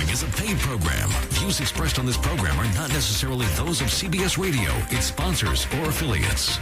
following is a paid program. Views expressed on this program are not necessarily those of CBS Radio, its sponsors, or affiliates.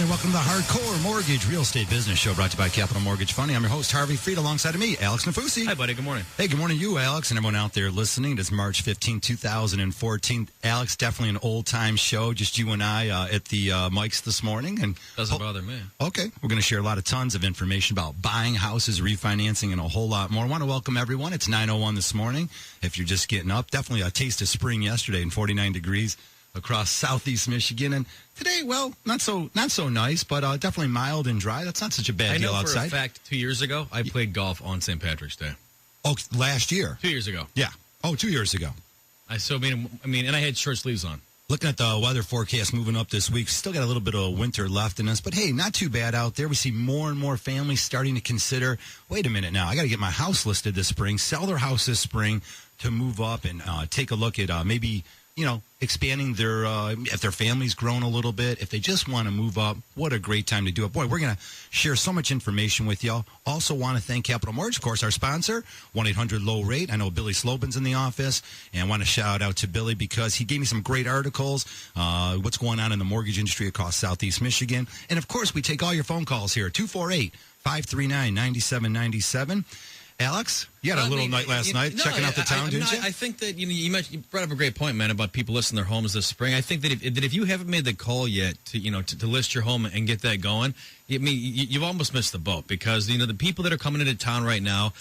Welcome to the Hardcore Mortgage Real Estate Business Show, brought to you by Capital Mortgage Funding. I'm your host, Harvey Freed, alongside of me, Alex Nafusi. Hi, buddy. Good morning. Hey, good morning to you, Alex, and everyone out there listening. It is March 15, 2014. Alex, definitely an old-time show, just you and I at the mics this morning. And doesn't bother me. Okay. We're going to share tons of information about buying houses, refinancing, and a whole lot more. I want to welcome everyone. It's 9:01 this morning. If you're just getting up, definitely a taste of spring yesterday and 49 degrees across southeast Michigan. And today, well, not so nice, but definitely mild and dry. That's not such a bad deal outside. I know for a fact 2 years ago, I played golf on St. Patrick's Day. Oh, last year? 2 years ago. Yeah. Oh, 2 years ago. And I had short sleeves on. Looking at the weather forecast moving up this week, still got a little bit of winter left in us, but hey, not too bad out there. We see more and more families starting to consider, wait a minute now, I got to get my house listed this spring, sell their house this spring to move up and take a look at maybe expanding their, if their family's grown a little bit, if they just want to move up, what a great time to do it. Boy, we're going to share so much information with y'all. Also want to thank Capital Mortgage, of course, our sponsor, 1-800-LOW-RATE. I know Billy Slobin's in the office, and I want to shout out to Billy because he gave me some great articles, what's going on in the mortgage industry across Southeast Michigan. And, of course, we take all your phone calls here, 248-539-9797. Alex, you had a little night last night checking out the town, didn't you? I think that you brought up a great point, man, about people listing their homes this spring. I think that if you haven't made the call yet to list your home and get that going, you've almost missed the boat because the people that are coming into town right now.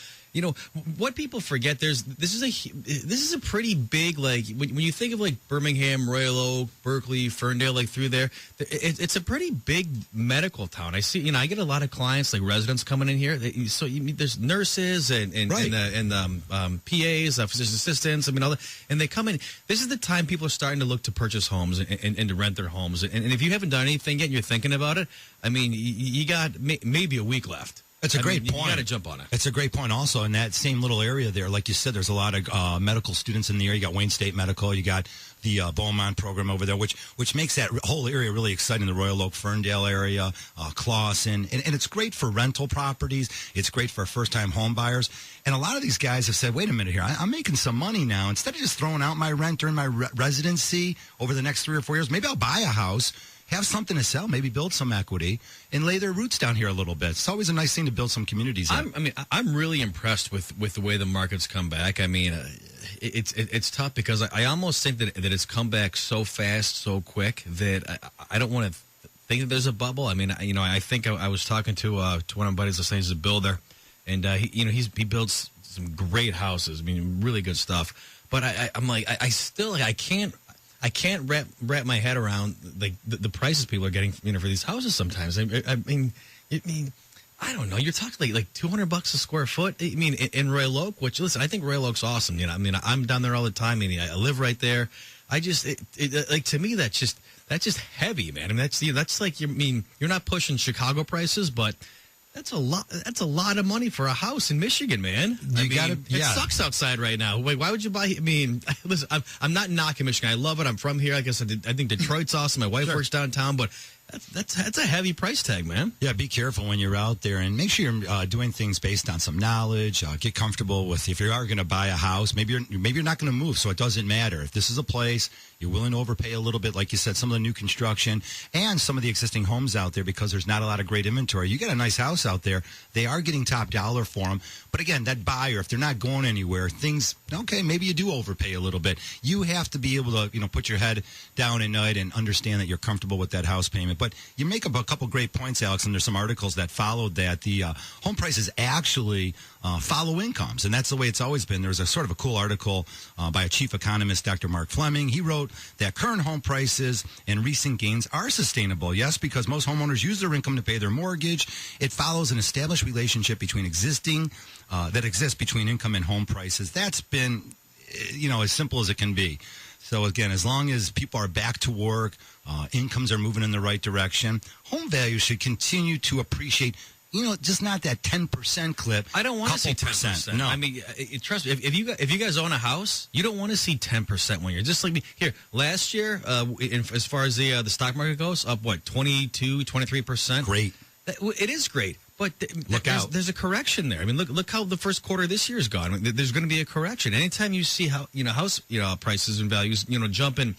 What people forget, this is a pretty big, like, when you think of, like, Birmingham, Royal Oak, Berkeley, Ferndale, like, through there, it's a pretty big medical town. I see, I get a lot of clients, like, residents coming in here. So there's nurses and PAs, physician assistants, all that, and they come in. This is the time people are starting to look to purchase homes and to rent their homes. And if you haven't done anything yet and you're thinking about it, you got maybe a week left. It's a great point. You got to jump on it. It's a great point. Also, in that same little area there, like you said, there's a lot of medical students in the area. You got Wayne State Medical. You got the Beaumont program over there, which makes that whole area really exciting. The Royal Oak, Ferndale area, Clawson. And it's great for rental properties. It's great for first-time home buyers. And a lot of these guys have said, wait a minute here, I'm making some money now. Instead of just throwing out my rent during my residency over the next 3 or 4 years, maybe I'll buy a house, have something to sell, maybe build some equity, and lay their roots down here a little bit. It's always a nice thing to build some communities in. I'm really impressed with the way the market's come back. It's tough because I almost think that it's come back so fast, so quick that I don't want to think that there's a bubble. I think I was talking to one of my buddies last night. He's a builder, and he builds some great houses. Really good stuff. But I can't wrap my head around the prices people are getting for these houses sometimes. I don't know. You're talking like $200 a square foot. In Royal Oak, which, listen, I think Royal Oak's awesome. I'm down there all the time. I live right there. To me, that's just heavy, man. That's like you're not pushing Chicago prices, but that's a lot. That's a lot of money for a house in Michigan, man. It sucks outside right now. Wait, why would you buy? Listen, I'm not knocking Michigan. I love it. I'm from here. I guess I think Detroit's awesome. My wife works downtown, but that's a heavy price tag, man. Yeah, be careful when you're out there, and make sure you're doing things based on some knowledge. Get comfortable with if you are going to buy a house. Maybe you're not going to move, so it doesn't matter. If this is a place you're willing to overpay a little bit, like you said, some of the new construction and some of the existing homes out there, because there's not a lot of great inventory. You got a nice house out there. They are getting top dollar for them. But again, that buyer, if they're not going anywhere, maybe you do overpay a little bit. You have to be able to, put your head down at night and understand that you're comfortable with that house payment. But you make up a couple great points, Alex, and there's some articles that followed that. The home prices actually follow incomes, and that's the way it's always been. There was a sort of a cool article by a chief economist, Dr. Mark Fleming. He wrote that current home prices and recent gains are sustainable. Yes, because most homeowners use their income to pay their mortgage. It follows an established relationship between that exists between income and home prices. That's been, as simple as it can be. So again, as long as people are back to work, incomes are moving in the right direction, home values should continue to appreciate, just not that 10% clip. I don't want to see Couple 10%. No. I mean, trust me. If you guys own a house, you don't want to see 10% one year. Just like me. Here, last year, as far as the stock market goes, up 22, 23%. Great. It is great. But Look out. There's a correction there. I mean, look how the first quarter of this year's gone. I mean, there's going to be a correction. Anytime you see how house prices and values jumping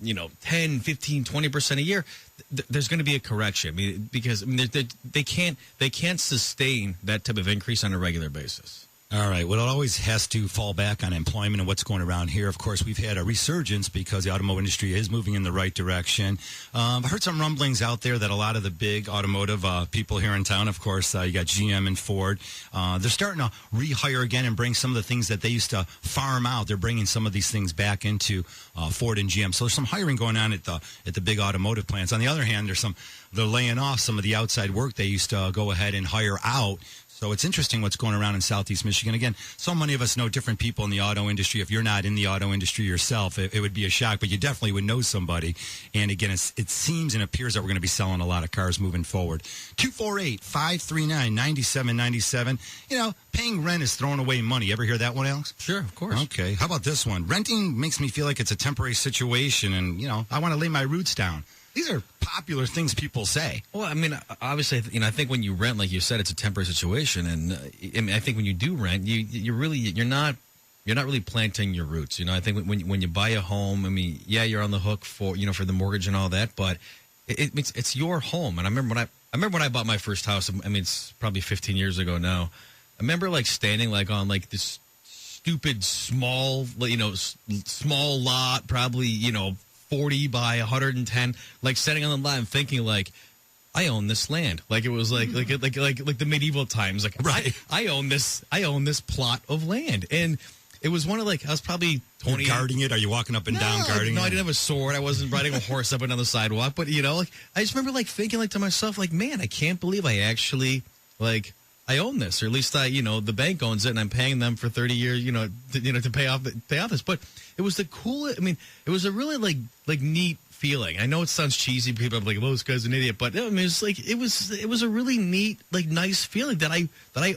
10, 15, 20% a year, there's going to be a correction. I mean, because they can't sustain that type of increase on a regular basis. All right. Well, it always has to fall back on employment and what's going around here. Of course, we've had a resurgence because the automotive industry is moving in the right direction. I heard some rumblings out there that a lot of the big automotive people here in town, of course, you got GM and Ford, they're starting to rehire again and bring some of the things that they used to farm out. They're bringing some of these things back into Ford and GM. So there's some hiring going on at the big automotive plants. On the other hand, they're laying off some of the outside work they used to go ahead and hire out. So it's interesting what's going around in Southeast Michigan. Again, so many of us know different people in the auto industry. If you're not in the auto industry yourself, it would be a shock, but you definitely would know somebody. And again, it seems and appears that we're going to be selling a lot of cars moving forward. 248-539-9797. Paying rent is throwing away money. Ever hear that one, Alex? Sure, of course. Okay. How about this one? Renting makes me feel like it's a temporary situation, and, I want to lay my roots down. These are popular things people say. Well, I mean, obviously, I think when you rent, like you said, it's a temporary situation, and I think when you do rent, you're not really planting your roots. I think when you buy a home, I mean, yeah, you're on the hook for for the mortgage and all that, but it's your home. And I remember when I bought my first house. I mean, it's probably 15 years ago now. I remember standing on this stupid small lot, probably 40 by 110, sitting on the lot and thinking I own this land. It was like the medieval times. Right. I own this plot of land. And it was one of I was probably 20. You're guarding it? Are you walking up and down guarding it? No, I didn't have a sword. I wasn't riding a horse up and down the sidewalk. But, I just remember thinking to myself, man, I can't believe I actually I own this, or at least the bank owns it, and I'm paying them for 30 years, to pay off this. But it was the coolest. I mean, it was a really neat feeling. I know it sounds cheesy. People are like, "Well, this guy's an idiot," but I mean, it was a really neat, nice feeling that I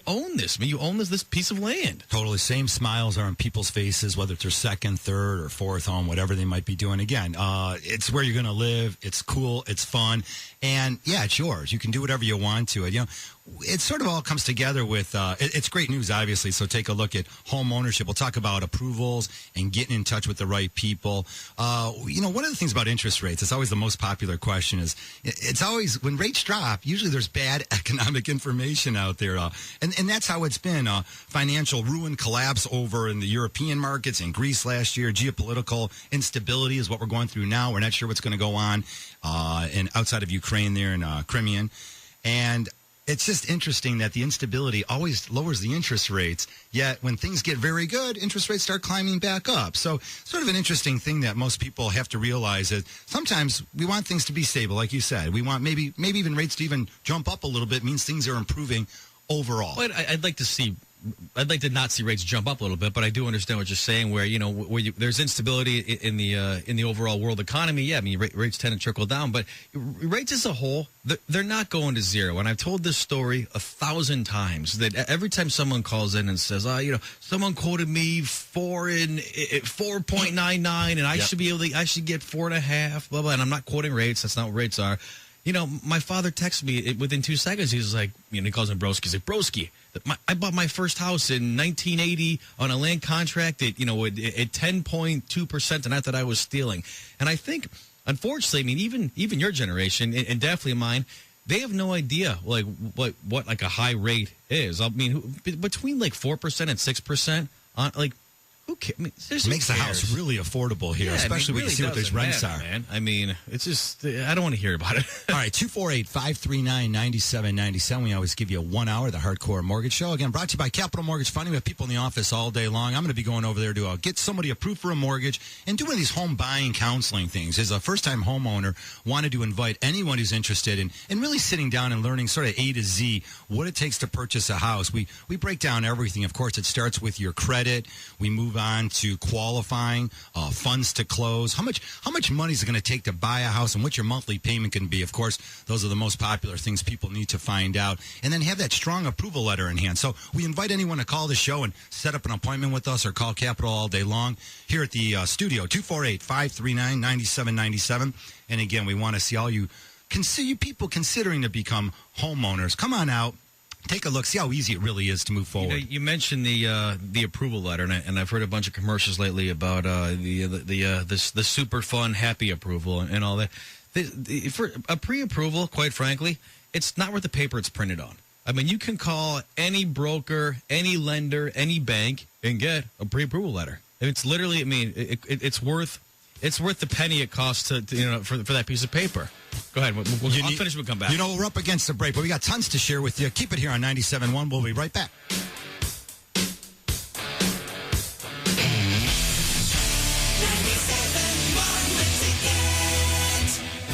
own this. I mean, you own this piece of land. Totally, same smiles are on people's faces, whether it's their second, third, or fourth home, whatever they might be doing. Again, it's where you're going to live. It's cool. It's fun, and yeah, it's yours. You can do whatever you want to it. It sort of all comes together with, it's great news, obviously, so take a look at home ownership. We'll talk about approvals and getting in touch with the right people. One of the things about interest rates, it's always the most popular question, is it's always, when rates drop, usually there's bad economic information out there. And that's how it's been. Financial ruin, collapse over in the European markets, in Greece last year. Geopolitical instability is what we're going through now. We're not sure what's going to go on outside of Ukraine there in Crimean. And it's just interesting that the instability always lowers the interest rates, yet when things get very good, interest rates start climbing back up. So sort of an interesting thing that most people have to realize is sometimes we want things to be stable, like you said. We want maybe even rates to even jump up a little bit, means things are improving overall. Well, I'd like to not see rates jump up a little bit, but I do understand what you're saying. Where there's instability in the overall world economy. Yeah, I mean rates tend to trickle down, but rates as a whole, they're not going to zero. And I've told this story 1,000 times that every time someone calls in and says, someone quoted me 4.99, and I should get 4.5, blah blah. And I'm not quoting rates. That's not what rates are. My father texted me within 2 seconds. He was like, he calls him Broski. He's like, Broski, I bought my first house in 1980 on a land contract at 10.2%, and I thought I was stealing. And I think, unfortunately, I mean, even your generation, and definitely mine, they have no idea what a high rate is. I mean, between 4% and 6% on who cares? I mean, it makes the house really affordable here, especially when you see what those rents are. Man. I mean, it's just, I don't want to hear about it. All right, 248-539-9797. We always give you 1 hour, the Hardcore Mortgage Show. Again, brought to you by Capital Mortgage Funding. We have people in the office all day long. I'm going to be going over there to get somebody approved for a mortgage and doing these home buying counseling things. As a first-time homeowner, wanted to invite anyone who's interested in really sitting down and learning sort of A to Z what it takes to purchase a house. We break down everything. Of course, it starts with your credit. We move on to qualifying, funds to close. How much money is it going to take to buy a house, and what your monthly payment can be? Of course, those are the most popular things people need to find out. And then have that strong approval letter in hand. So we invite anyone to call the show and set up an appointment with us, or call Capital all day long here at the studio, 248-539-9797. And again, we want to see all you people considering to become homeowners. Come on out. Take a look. See how easy it really is to move forward. You mentioned the approval letter, and I've heard a bunch of commercials lately about the super fun happy approval and all that. For a pre-approval, quite frankly, it's not worth the paper it's printed on. I mean, you can call any broker, any lender, any bank, and get a pre-approval letter. It's literally, I mean, it's worth the penny it costs for that piece of paper. Go ahead. I'll finish. We'll come back. We're up against the break, but we got tons to share with you. Keep it here on 97.1. We'll be right back.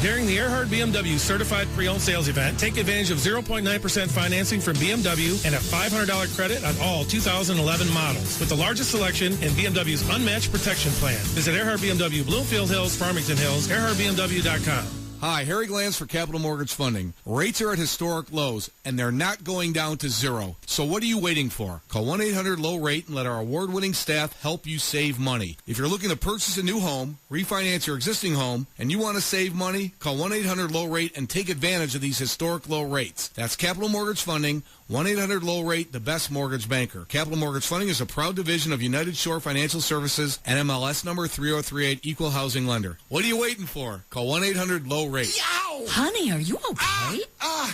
During the Earhart BMW Certified Pre-Owned Sales Event, take advantage of 0.9% financing from BMW and a $500 credit on all 2011 models, with the largest selection in BMW's unmatched protection plan. Visit Earhart BMW, Bloomfield Hills, Farmington Hills, EarhartBMW.com. Hi, Harry Glanz for Capital Mortgage Funding. Rates are at historic lows, and they're not going down to zero. So what are you waiting for? Call 1-800-LOW-RATE and let our award-winning staff help you save money. If you're looking to purchase a new home, refinance your existing home, and you want to save money, call 1-800-LOW-RATE and take advantage of these historic low rates. That's Capital Mortgage Funding, 1-800-LOW-RATE, the best mortgage banker. Capital Mortgage Funding is a proud division of United Shore Financial Services, NMLS number 3038, Equal Housing Lender. What are you waiting for? Call 1-800-LOW-RATE. Yow! Honey, are you okay?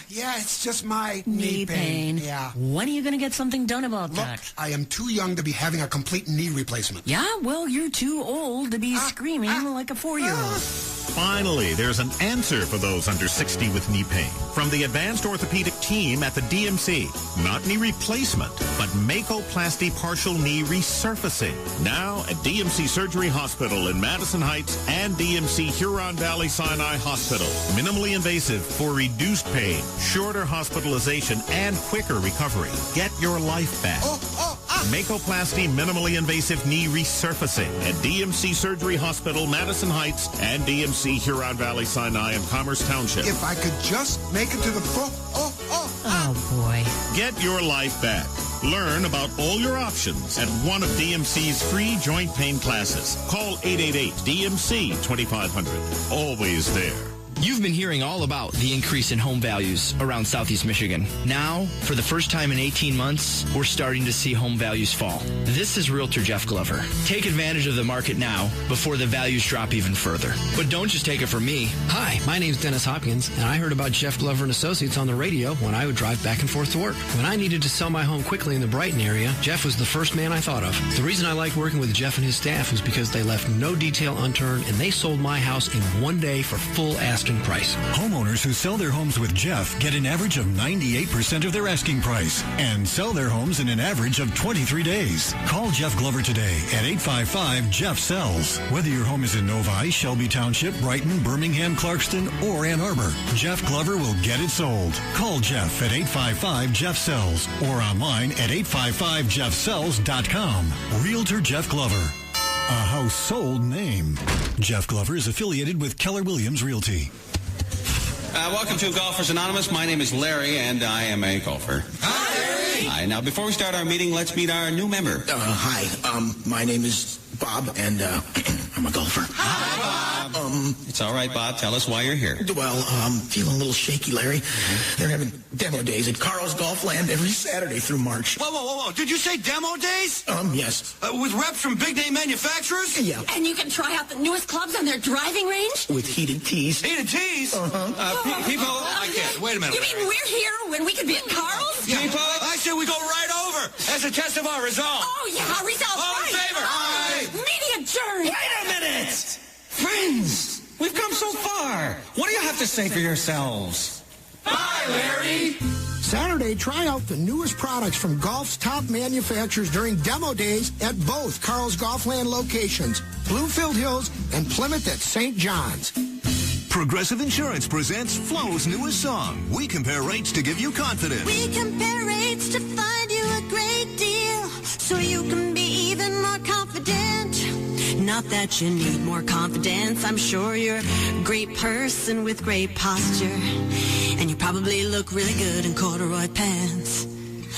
Yeah, it's just my knee pain. Yeah. When are you going to get something done about Look, that? I am too young to be having a complete knee replacement. Yeah, well, you're too old to be screaming like a 4-year-old. Finally, there's an answer for those under 60 with knee pain. From the advanced orthopedic team at the DMC. Not knee replacement, but Makoplasty partial knee resurfacing. Now at DMC Surgery Hospital in Madison Heights and DMC Huron Valley Sinai Hospital. Minimally invasive for reduced pain, shorter hospitalization, and quicker recovery. Get your life back. Makoplasty minimally invasive knee resurfacing at DMC Surgery Hospital, Madison Heights, and DMC Huron Valley Sinai in Commerce Township. If I could just make it to the Oh, boy. Get your life back. Learn about all your options at one of DMC's free joint pain classes. Call 888-DMC-2500. Always there. You've been hearing all about the increase in home values around Southeast Michigan. Now, for the first time in 18 months, we're starting to see home values fall. This is Realtor Jeff Glover. Take advantage of the market now before the values drop even further. But don't just take it from me. Hi, my name's Dennis Hopkins, and I heard about Jeff Glover and Associates on the radio when I would drive back and forth to work. When I needed to sell my home quickly in the Brighton area, Jeff was the first man I thought of. The reason I liked working with Jeff and his staff was because they left no detail unturned, and they sold my house in one day for full asking price. Homeowners who sell their homes with Jeff get an average of 98% of their asking price and sell their homes in an average of 23 days. Call Jeff Glover today at 855-JEFF-SELLS. Whether your home is in Novi, Shelby Township, Brighton, Birmingham, Clarkston, or Ann Arbor, Jeff Glover will get it sold. Call Jeff at 855-JEFF-SELLS or online at 855jeffsells.com. Realtor Jeff Glover. A household name. Jeff Glover is affiliated with Keller Williams Realty. Welcome to Golfers Anonymous. My name is Larry, and I am a golfer. Hi, Larry! Hi. Now, before we start our meeting, let's meet our new member. Hi. My name is Bob, and I'm a golfer. Hi, Bob. It's all right, Bob. Tell us why you're here. Well, I'm feeling a little shaky, Larry. They're having demo days at Carl's Golfland every Saturday through March. Whoa. Did you say demo days? Yes. With reps from big-name manufacturers? Yeah. And you can try out the newest clubs on their driving range? With heated tees. Heated tees? People, I can't. Wait a minute. You mean we're here when we could be at Carl's? Yeah. People, I said we go right over as a test of our resolve. Oh, yeah, results. All in favor? Aye. Media adjourned. Wait a minute! Friends, we've come so far. What do you have to say for yourselves? Bye, Larry! Saturday, try out the newest products from golf's top manufacturers during demo days at both Carl's Golfland locations, Bloomfield Hills and Plymouth at St. John's. Progressive Insurance presents Flo's newest song. We compare rates to give you confidence. We compare rates to find you a great deal, so you can be even more confident. not that you need more confidence. I'm sure you're a great person with great posture. And you probably look really good in corduroy pants,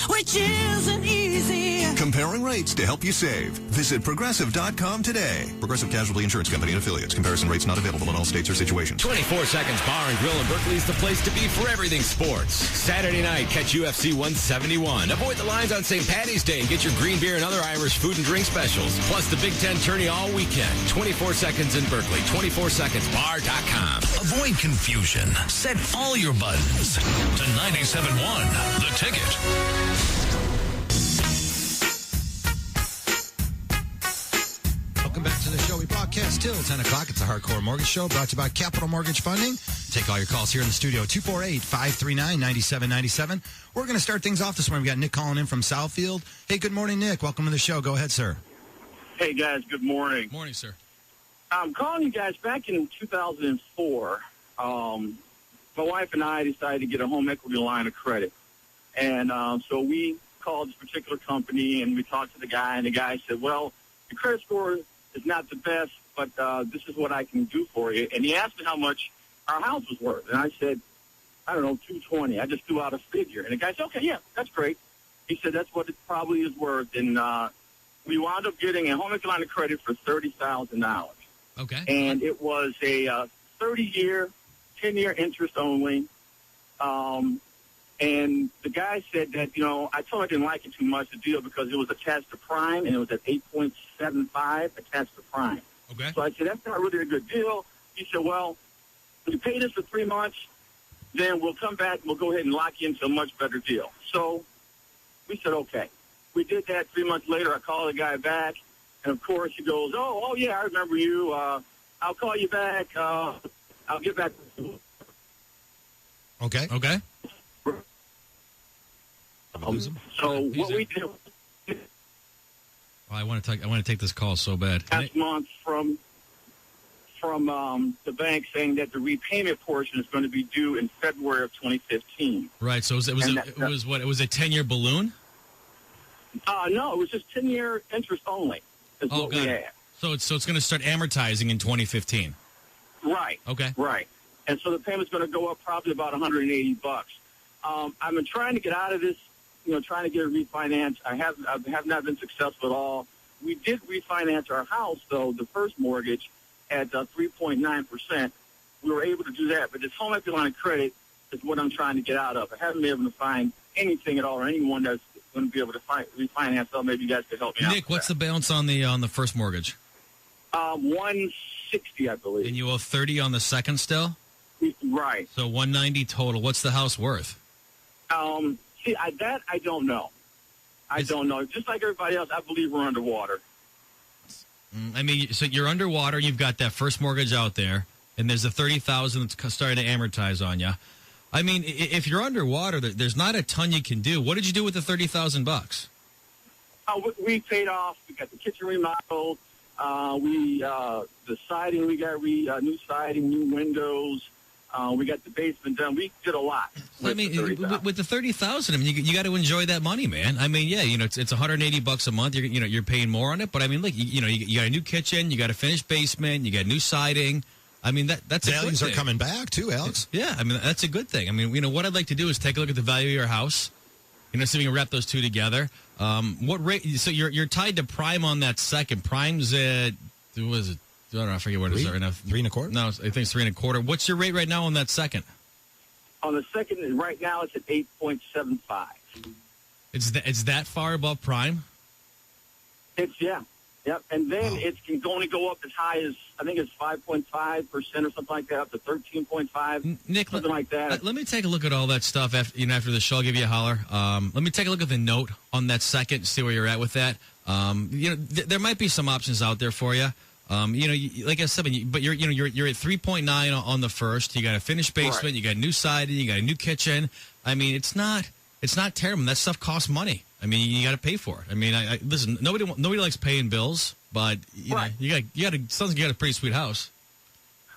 which isn't easy. Comparing rates to help you save. Visit Progressive.com today. Progressive Casualty Insurance Company and Affiliates. Comparison rates not available in all states or situations. 24 Seconds Bar and Grill in Berkeley is the place to be for everything sports. Saturday night, catch UFC 171. Avoid the lines on St. Paddy's Day and get your green beer and other Irish food and drink specials. Plus the Big Ten tourney all weekend. 24 Seconds in Berkeley. 24secondsbar.com. Avoid confusion. Set all your buttons to 97.1 The Ticket. Welcome back to the show. We broadcast till 10 o'clock. It's a Hardcore Mortgage Show brought to you by Capital Mortgage Funding. Take all your calls here in the studio, 248-539-9797. We're going to start things off this morning. We got Nick calling in from Southfield. Hey, good morning, Nick. Welcome to the show. Go ahead, sir. Hey, guys. Good morning. Morning, sir. I'm calling you guys back in 2004. My wife and I decided to get a home equity line of credit. And so we called this particular company, and we talked to the guy, and the guy said, well, your credit score is not the best, but this is what I can do for you. And he asked me how much our house was worth. And I said, I don't know, $220. I just threw out a figure. And the guy said, okay, yeah, that's great. He said, that's what it probably is worth. And we wound up getting a home equity line of credit for $30,000. Okay. And it was a 30-year, 10-year interest only. And the guy said that, I told him I didn't like it too much, the deal, because it was attached to prime, and it was at 8.75 attached to prime. Okay. So I said, that's not really a good deal. He said, well, if you pay this for 3 months, then we'll come back and we'll go ahead and lock you into a much better deal. So we said, okay. We did that. 3 months later, I called the guy back, and, of course, he goes, oh, yeah, I remember you. I'll call you back. I'll get back to you. Okay. Okay. So what we did I want to take this call so bad. last month from the bank saying that the repayment portion is going to be due in February of 2015. Right. So it was a 10-year balloon? No, it was just 10-year interest only. Is what we had. So it's going to start amortizing in 2015. Right. Okay. Right. And so the payment's going to go up probably about $180. I've been trying to get out of this, trying to get a refinance. I have not been successful at all. We did refinance our house, though, the first mortgage at 3.9%. We were able to do that, but this home equity line of credit is what I'm trying to get out of. I haven't been able to find anything at all or anyone that's going to be able to refinance. So maybe you guys could help me out. Nick, what's the balance on the first mortgage? 160, I believe. And you owe 30 on the second still? Right. So 190 total. What's the house worth? I don't know. I don't know. Just like everybody else, I believe we're underwater. I mean, so you're underwater. You've got that first mortgage out there, and there's a $30,000 that's starting to amortize on you. I mean, if you're underwater, there's not a ton you can do. What did you do with the $30,000? We paid off. We got the kitchen remodeled. The siding, we got new siding, new windows. We got the basement done. We did a lot. With the $30,000, I mean, you got to enjoy that money, man. I mean, yeah, it's $180 a month. You're paying more on it, but I mean, look, you got a new kitchen, you got a finished basement, you got new siding. I mean, that's values a good thing. are coming back too, Alex. Yeah, I mean, that's a good thing. I mean, what I'd like to do is take a look at the value of your house. See if we can wrap those two together. What rate? So you're tied to prime on that second. Prime's at was it? I don't know. I forget what it is right now. 3.25. No, I think it's 3.25. What's your rate right now on that second? On the second, right now it's at 8.75. It's that far above prime. Yep. And then it can only go up as high as, I think it's 5.5% or something like that, up to 13.5. Nick, something like that. Let me take a look at all that stuff after the show. I'll give you a holler. Let me take a look at the note on that second, see where you're at with that. There might be some options out there for you. Like I said, but you're at 3.9 on the first. You got a finished basement. Right. You got new siding. You got a new kitchen. I mean, it's not terrible. That stuff costs money. I mean, you got to pay for it. I mean, listen. Nobody likes paying bills, but you got a pretty sweet house.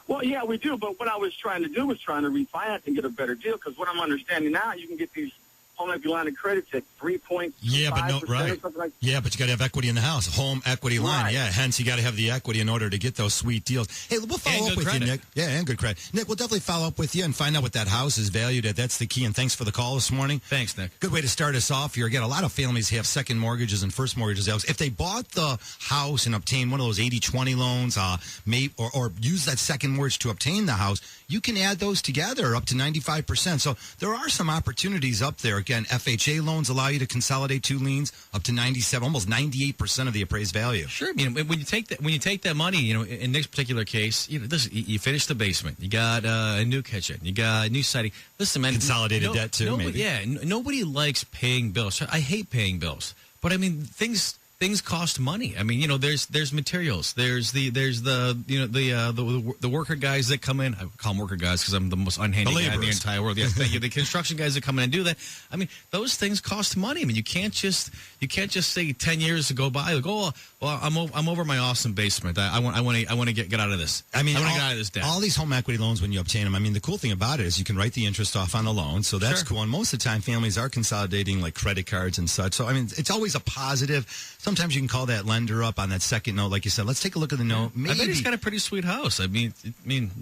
Well, yeah, we do. But what I was trying to do was trying to refinance and get a better deal. Because what I'm understanding now, you can get these home equity line of credit's at 3.5%. Yeah, but no, right. Or something like Yeah, but you got to have equity in the house. Home equity line. Right. Yeah, hence you got to have the equity in order to get those sweet deals. Hey, we'll follow up with you, Nick. Yeah, and good credit. Nick, we'll definitely follow up with you and find out what that house is valued at. That's the key. And thanks for the call this morning. Thanks, Nick. Good way to start us off here. Again, a lot of families have second mortgages and first mortgages. If they bought the house and obtained one of those 80-20 loans, or use that second mortgage to obtain the house, you can add those together up to 95%. So there are some opportunities up there. Again, FHA loans allow you to consolidate two liens up to 97, almost 98% of the appraised value. Sure. I mean, when you take that money, you know, in Nick's particular case, you know, you finish the basement, you got a new kitchen, you got new siding. Listen, man, consolidated debt too, maybe. Yeah, nobody likes paying bills. I hate paying bills, but I mean things cost money. I mean, you know, there's materials. There's the worker guys that come in. I call them worker guys because I'm the most unhandy guy in the entire world. Yes, the construction guys that come in and do that. I mean, those things cost money. I mean, you can't just say 10 years to go by like, oh, well, I'm over my awesome basement. I want to get out of this. I mean, I want to get out of this debt. All these home equity loans, when you obtain them, I mean, the cool thing about it is you can write the interest off on the loan, so that's cool. And most of the time, families are consolidating like credit cards and such. So I mean, it's always a positive. Sometimes you can call that lender up on that second note, like you said. Let's take a look at the note. Maybe. I bet he's got a pretty sweet house. I mean,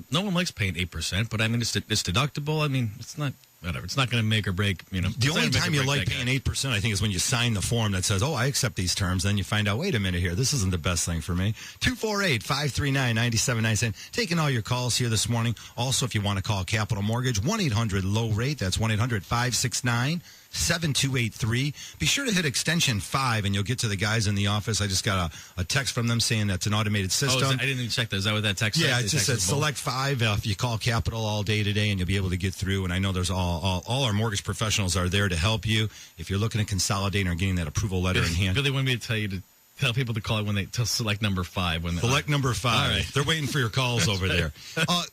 no one likes paying 8%, but I mean, it's deductible. I mean, it's not. Whatever. It's not going to make or break, you know. The only time you like paying 8%, I think, is when you sign the form that says, oh, I accept these terms. Then you find out, wait a minute here, this isn't the best thing for me. 248-539-9797. Taking all your calls here this morning. Also, if you want to call Capital Mortgage, 1-800-LOW-RATE. That's 1-800-569-7283. Be sure to hit extension 5, and you'll get to the guys in the office. I just got a text from them saying that's an automated system. I didn't even check that. Is that what that text said? Yeah, it just said select 5 if you call Capital all day today, and you'll be able to get through. And I know there's all our mortgage professionals are there to help you if you're looking to consolidate or getting that approval letter in hand. Billy wanted me to tell people to call it when they select number 5. Select number 5. Right. They're waiting for your calls over there.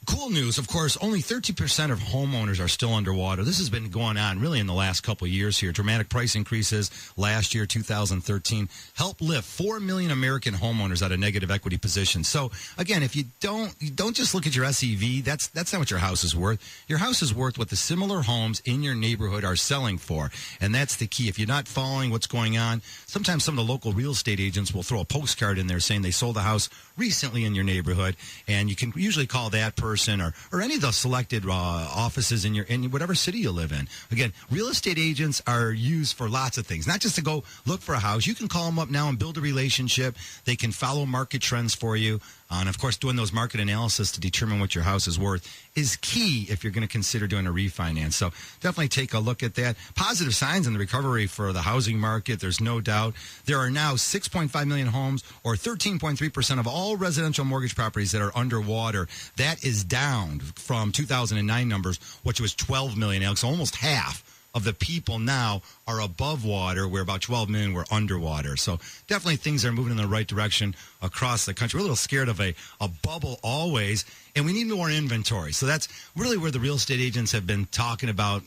Cool news, of course, only 13% of homeowners are still underwater. This has been going on really in the last couple of years here. Dramatic price increases last year, 2013, helped lift 4 million American homeowners out of negative equity positions. So, again, if you don't just look at your SEV, that's not what your house is worth. Your house is worth what the similar homes in your neighborhood are selling for, and that's the key. If you're not following what's going on, sometimes some of the local real estate agents will throw a postcard in there saying they sold a house recently in your neighborhood, and you can usually call that person or any of the selected offices in whatever city you live in. Again, real estate agents are used for lots of things, not just to go look for a house. You can call them up now and build a relationship. They can follow market trends for you. And, of course, doing those market analysis to determine what your house is worth is key if you're going to consider doing a refinance. So definitely take a look at that. Positive signs in the recovery for the housing market, there's no doubt. There are now 6.5 million homes, or 13.3% of all residential mortgage properties that are underwater. That is down from 2009 numbers, which was 12 million, Alex, almost half of the people now are above water, where about 12 million were underwater. So definitely things are moving in the right direction across the country. We're a little scared of a bubble always, and we need more inventory. So that's really where the real estate agents have been talking about.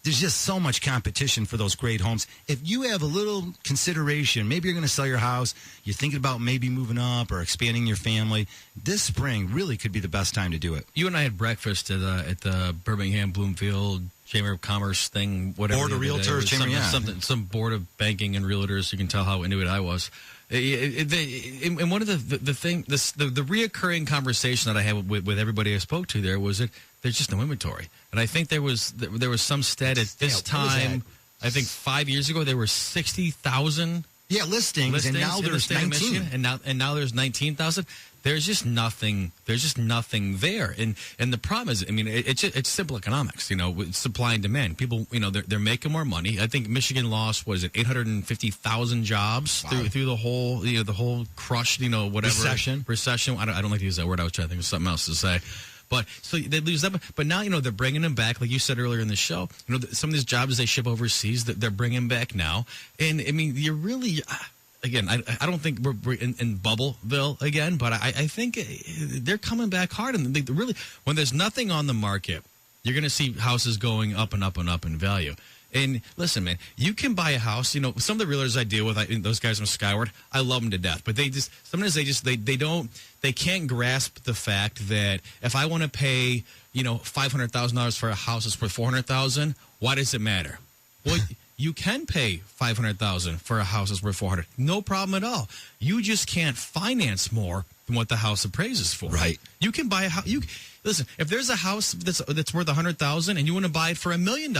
There's just so much competition for those great homes. If you have a little consideration, maybe you're going to sell your house, you're thinking about maybe moving up or expanding your family, this spring really could be the best time to do it. You and I had breakfast at the Birmingham Bloomfield Chamber of Commerce thing, whatever. Board of Realtors, some board of banking and realtors. You can tell how into it I was. And one of the reoccurring conversation that I had with everybody I spoke to there was that there's just no inventory. And I think there was some stat at this time. I think 5 years ago there were 60,000 listings, and now there's 19. And now there's 19,000. There's just nothing. There's just nothing there, and the problem is, I mean, it's simple economics, you know, with supply and demand. People, you know, they're making more money. I think Michigan lost 850,000 jobs through the whole crushed, you know, whatever recession. I don't like to use that word. I was trying to think of something else to say. But so they lose that. But now, you know, they're bringing them back, like you said earlier in the show. You know, some of these jobs they ship overseas that they're bringing back now, and I mean, you're really. Again, I don't think we're in Bubbleville again, but I think they're coming back hard. And they really, when there's nothing on the market, you're going to see houses going up and up and up in value. And listen, man, you can buy a house. You know, some of the realtors I deal with, those guys from Skyward, I love them to death. But sometimes they can't grasp the fact that if I want to pay, you know, $500,000 for a house that's worth $400,000, why does it matter? Well, you can pay $500,000 for a house that's worth $400,000. No problem at all. You just can't finance more than what the house appraises for. Right. You can buy a house. Listen, if there's a house that's worth $100,000 and you want to buy it for $1 million,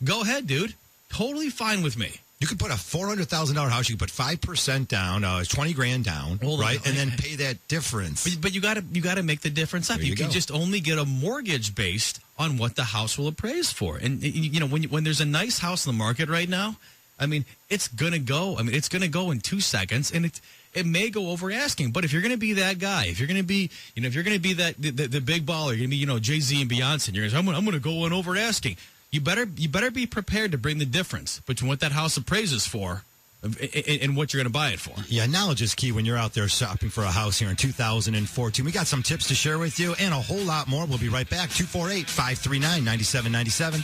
go ahead, dude. Totally fine with me. You could put a $400,000 house. You could put 5% down, $20,000 down, right, and then pay that difference. But you got to make the difference up. You can just only get a mortgage based on what the house will appraise for. And when there's a nice house in the market right now, I mean, it's gonna go. I mean, it's gonna go in 2 seconds, and it may go over asking. But if you're gonna be that guy, if you're gonna be that the big baller, you're gonna be Jay-Z and Beyonce, and you're gonna say, I'm gonna go in over asking. You better be prepared to bring the difference between what that house appraises for and what you're going to buy it for. Yeah, knowledge is key when you're out there shopping for a house here in 2014. We got some tips to share with you and a whole lot more. We'll be right back. 248-539-9797.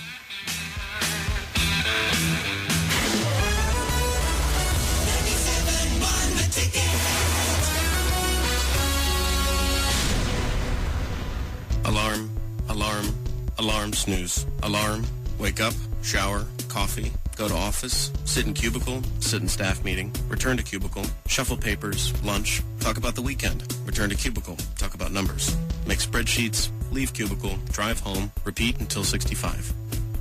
Alarm, alarm, alarm, snooze. Alarm, wake up, shower, coffee, go to office, sit in cubicle, sit in staff meeting, return to cubicle, shuffle papers, lunch, talk about the weekend, return to cubicle, talk about numbers, make spreadsheets, leave cubicle, drive home, repeat until 65.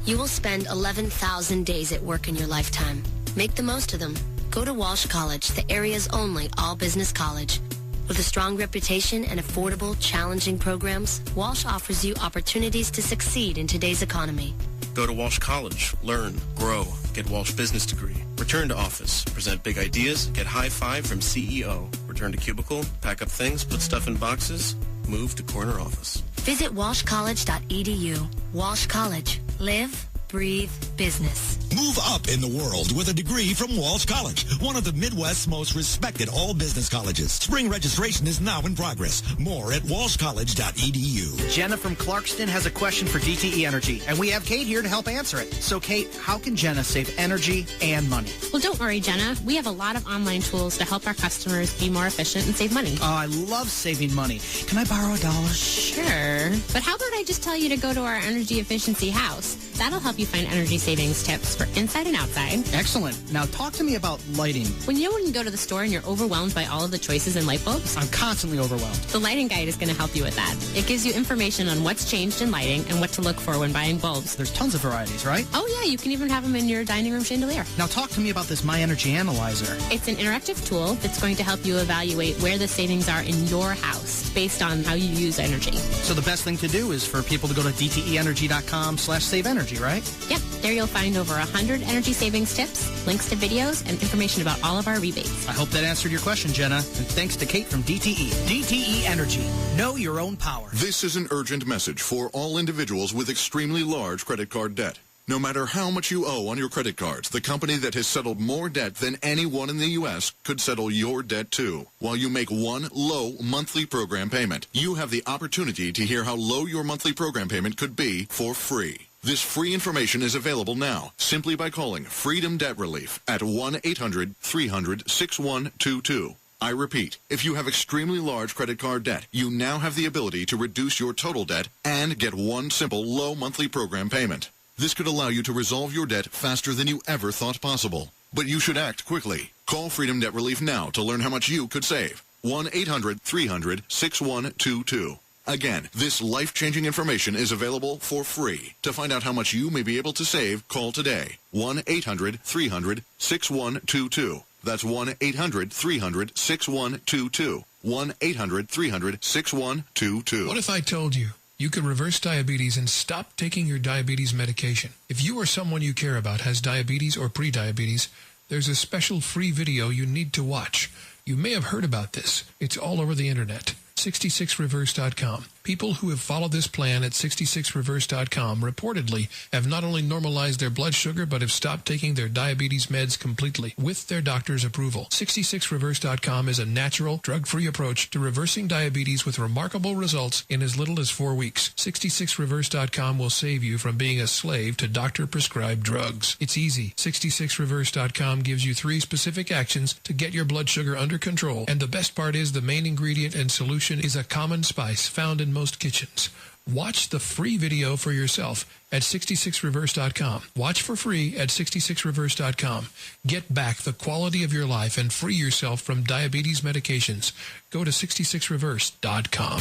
You will spend 11,000 days at work in your lifetime. Make the most of them. Go to Walsh College, the area's only all-business college. With a strong reputation and affordable, challenging programs, Walsh offers you opportunities to succeed in today's economy. Go to Walsh College, learn, grow, get Walsh Business degree. Return to office, present big ideas, get high five from CEO. Return to cubicle, pack up things, put stuff in boxes, move to corner office. Visit walshcollege.edu. Walsh College. Live, breathe, business. Move up in the world with a degree from Walsh College, one of the Midwest's most respected all-business colleges. Spring registration is now in progress. More at walshcollege.edu. Jenna from Clarkston has a question for DTE Energy, and we have Kate here to help answer it. So, Kate, how can Jenna save energy and money? Well, don't worry, Jenna. We have a lot of online tools to help our customers be more efficient and save money. Oh, I love saving money. Can I borrow $1? Sure. But how about I just tell you to go to our Energy Efficiency House? That'll help you find energy savings tips for inside and outside. Excellent. Now talk to me about lighting. When you go to the store and you're overwhelmed by all of the choices in light bulbs? I'm constantly overwhelmed. The lighting guide is going to help you with that. It gives you information on what's changed in lighting and what to look for when buying bulbs. There's tons of varieties, right? Oh yeah, you can even have them in your dining room chandelier. Now talk to me about this My Energy Analyzer. It's an interactive tool that's going to help you evaluate where the savings are in your house based on how you use energy. So the best thing to do is for people to go to dteenergy.com/saveenergy, right? Yep. There you'll find over 100 energy savings tips, links to videos, and information about all of our rebates. I hope that answered your question, Jenna. And thanks to Kate from DTE. DTE Energy. Know your own power. This is an urgent message for all individuals with extremely large credit card debt. No matter how much you owe on your credit cards, the company that has settled more debt than anyone in the U.S. could settle your debt too. While you make one low monthly program payment, you have the opportunity to hear how low your monthly program payment could be for free. This free information is available now simply by calling Freedom Debt Relief at 1-800-300-6122. I repeat, if you have extremely large credit card debt, you now have the ability to reduce your total debt and get one simple low monthly program payment. This could allow you to resolve your debt faster than you ever thought possible. But you should act quickly. Call Freedom Debt Relief now to learn how much you could save. 1-800-300-6122. Again, this life-changing information is available for free. To find out how much you may be able to save, call today. 1-800-300-6122. That's 1-800-300-6122. 1-800-300-6122. What if I told you you could reverse diabetes and stop taking your diabetes medication? If you or someone you care about has diabetes or prediabetes, there's a special free video you need to watch. You may have heard about this. It's all over the internet. 66reverse.com. People who have followed this plan at 66reverse.com reportedly have not only normalized their blood sugar, but have stopped taking their diabetes meds completely with their doctor's approval. 66reverse.com is a natural, drug-free approach to reversing diabetes with remarkable results in as little as 4 weeks. 66reverse.com will save you from being a slave to doctor-prescribed drugs. It's easy. 66reverse.com gives you 3 specific actions to get your blood sugar under control. And the best part is the main ingredient and solution is a common spice found in most kitchens. Watch the free video for yourself at 66reverse.com. Watch for free at 66reverse.com. Get back the quality of your life and free yourself from diabetes medications. Go to 66reverse.com.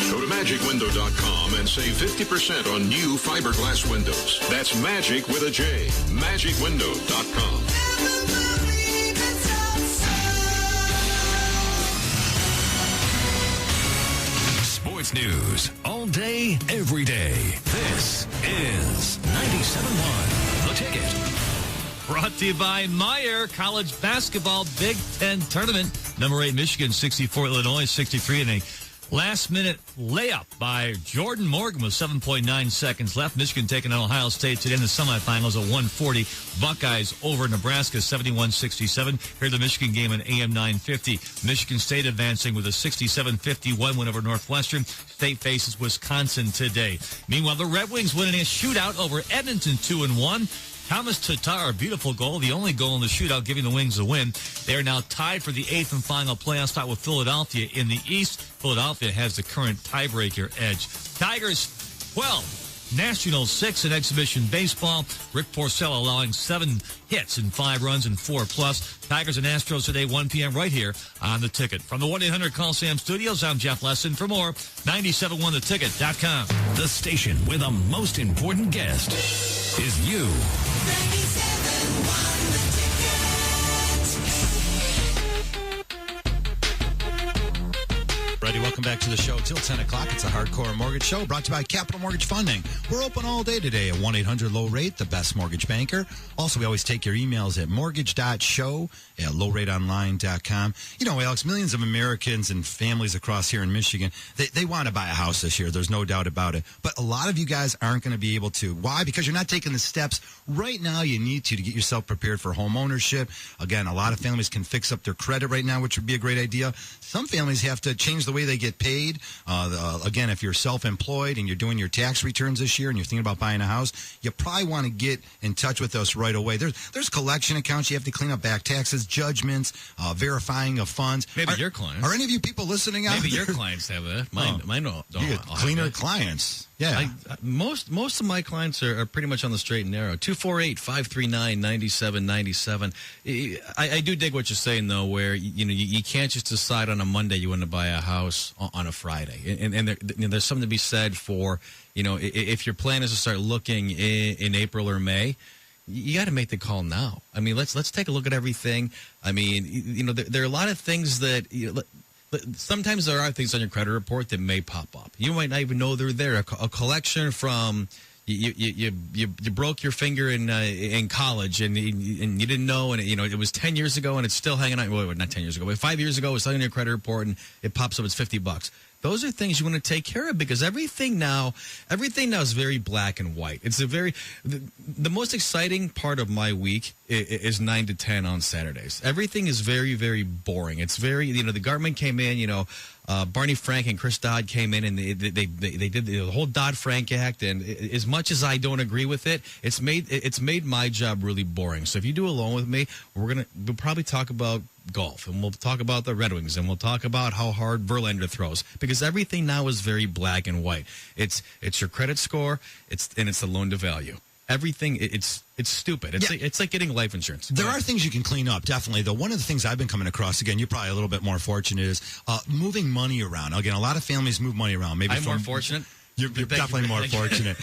Go to magicwindow.com and save 50% on new fiberglass windows. That's magic with a J. Magicwindow.com. Sports news all day, every day. This is 97.1 The Ticket. Brought to you by Meyer College Basketball Big Ten Tournament. Number 8 Michigan, 64 Illinois, 63 in a last-minute layup by Jordan Morgan with 7.9 seconds left. Michigan taking on Ohio State today in the semifinals at 140. Buckeyes over Nebraska 71-67. Here the Michigan game on AM 950. Michigan State advancing with a 67-51 win over Northwestern. State faces Wisconsin today. Meanwhile, the Red Wings winning a shootout over Edmonton 2-1. Thomas Tatar, beautiful goal, the only goal in the shootout, giving the Wings a win. They are now tied for the 8th and final playoff spot with Philadelphia in the East. Philadelphia has the current tiebreaker edge. Tigers 12, Nationals 6 in exhibition baseball. Rick Porcello allowing 7 hits and 5 runs and 4+. Tigers and Astros today, 1 p.m. right here on The Ticket. From the 1-800-CALL-SAM studios, I'm Jeff Lesson. For more, 971theticket.com. The station with the most important guest is you. Ready? Welcome back to the show till 10 o'clock. It's a Hardcore Mortgage Show brought to you by Capital Mortgage Funding. We're open all day today at 1-800-LOW-RATE, the best mortgage banker. Also, we always take your emails at mortgage.show@lowrateonline.com. You know, Alex, millions of Americans and families across here in Michigan, they want to buy a house this year. There's no doubt about it. But a lot of you guys aren't going to be able to. Why? Because you're not taking the steps right now you need to get yourself prepared for home ownership. Again, a lot of families can fix up their credit right now, which would be a great idea. Some families have to change the way they get paid. Again, if you're self-employed and you're doing your tax returns this year and you're thinking about buying a house, you probably want to get in touch with us right away. There's collection accounts. You have to clean up back taxes, judgments, verifying of funds. Maybe your clients. Are any of you people listening out Maybe there? your clients have that. Mine don't. You get cleaner clients. Yeah. Most of my clients are pretty much on the straight and narrow. 248-539-9797. I do dig what you're saying, though, where you can't just decide on a Monday you want to buy a house on a Friday. And there's something to be said for, if your plan is to start looking in April or May, you got to make the call now. I mean, let's take a look at everything. I mean, there are a lot of things that sometimes there are things on your credit report that may pop up. You might not even know they're there. A collection from you broke your finger in college and you didn't know, and it was 10 years ago and it's still hanging out. Well, not 10 years ago, but 5 years ago, it's on your credit report and it pops up. It's $50. Those are things you want to take care of because everything now is very black and white. It's the most exciting part of my week is 9 to 10 on Saturdays. Everything is very, very boring. It's very, the government came in, Barney Frank and Chris Dodd came in and they did the whole Dodd-Frank Act. And as much as I don't agree with it, it's made my job really boring. So if you do a loan with me, we'll probably talk about golf, and we'll talk about the Red Wings, and we'll talk about how hard Verlander throws, because everything now is very black and white. It's your credit score, it's the loan to value. Everything, it's stupid. It's like getting life insurance. There are things you can clean up, definitely. Though one of the things I've been coming across, again, you're probably a little bit more fortunate, is moving money around. Again, a lot of families move money around. Maybe I'm more fortunate. You're definitely more fortunate.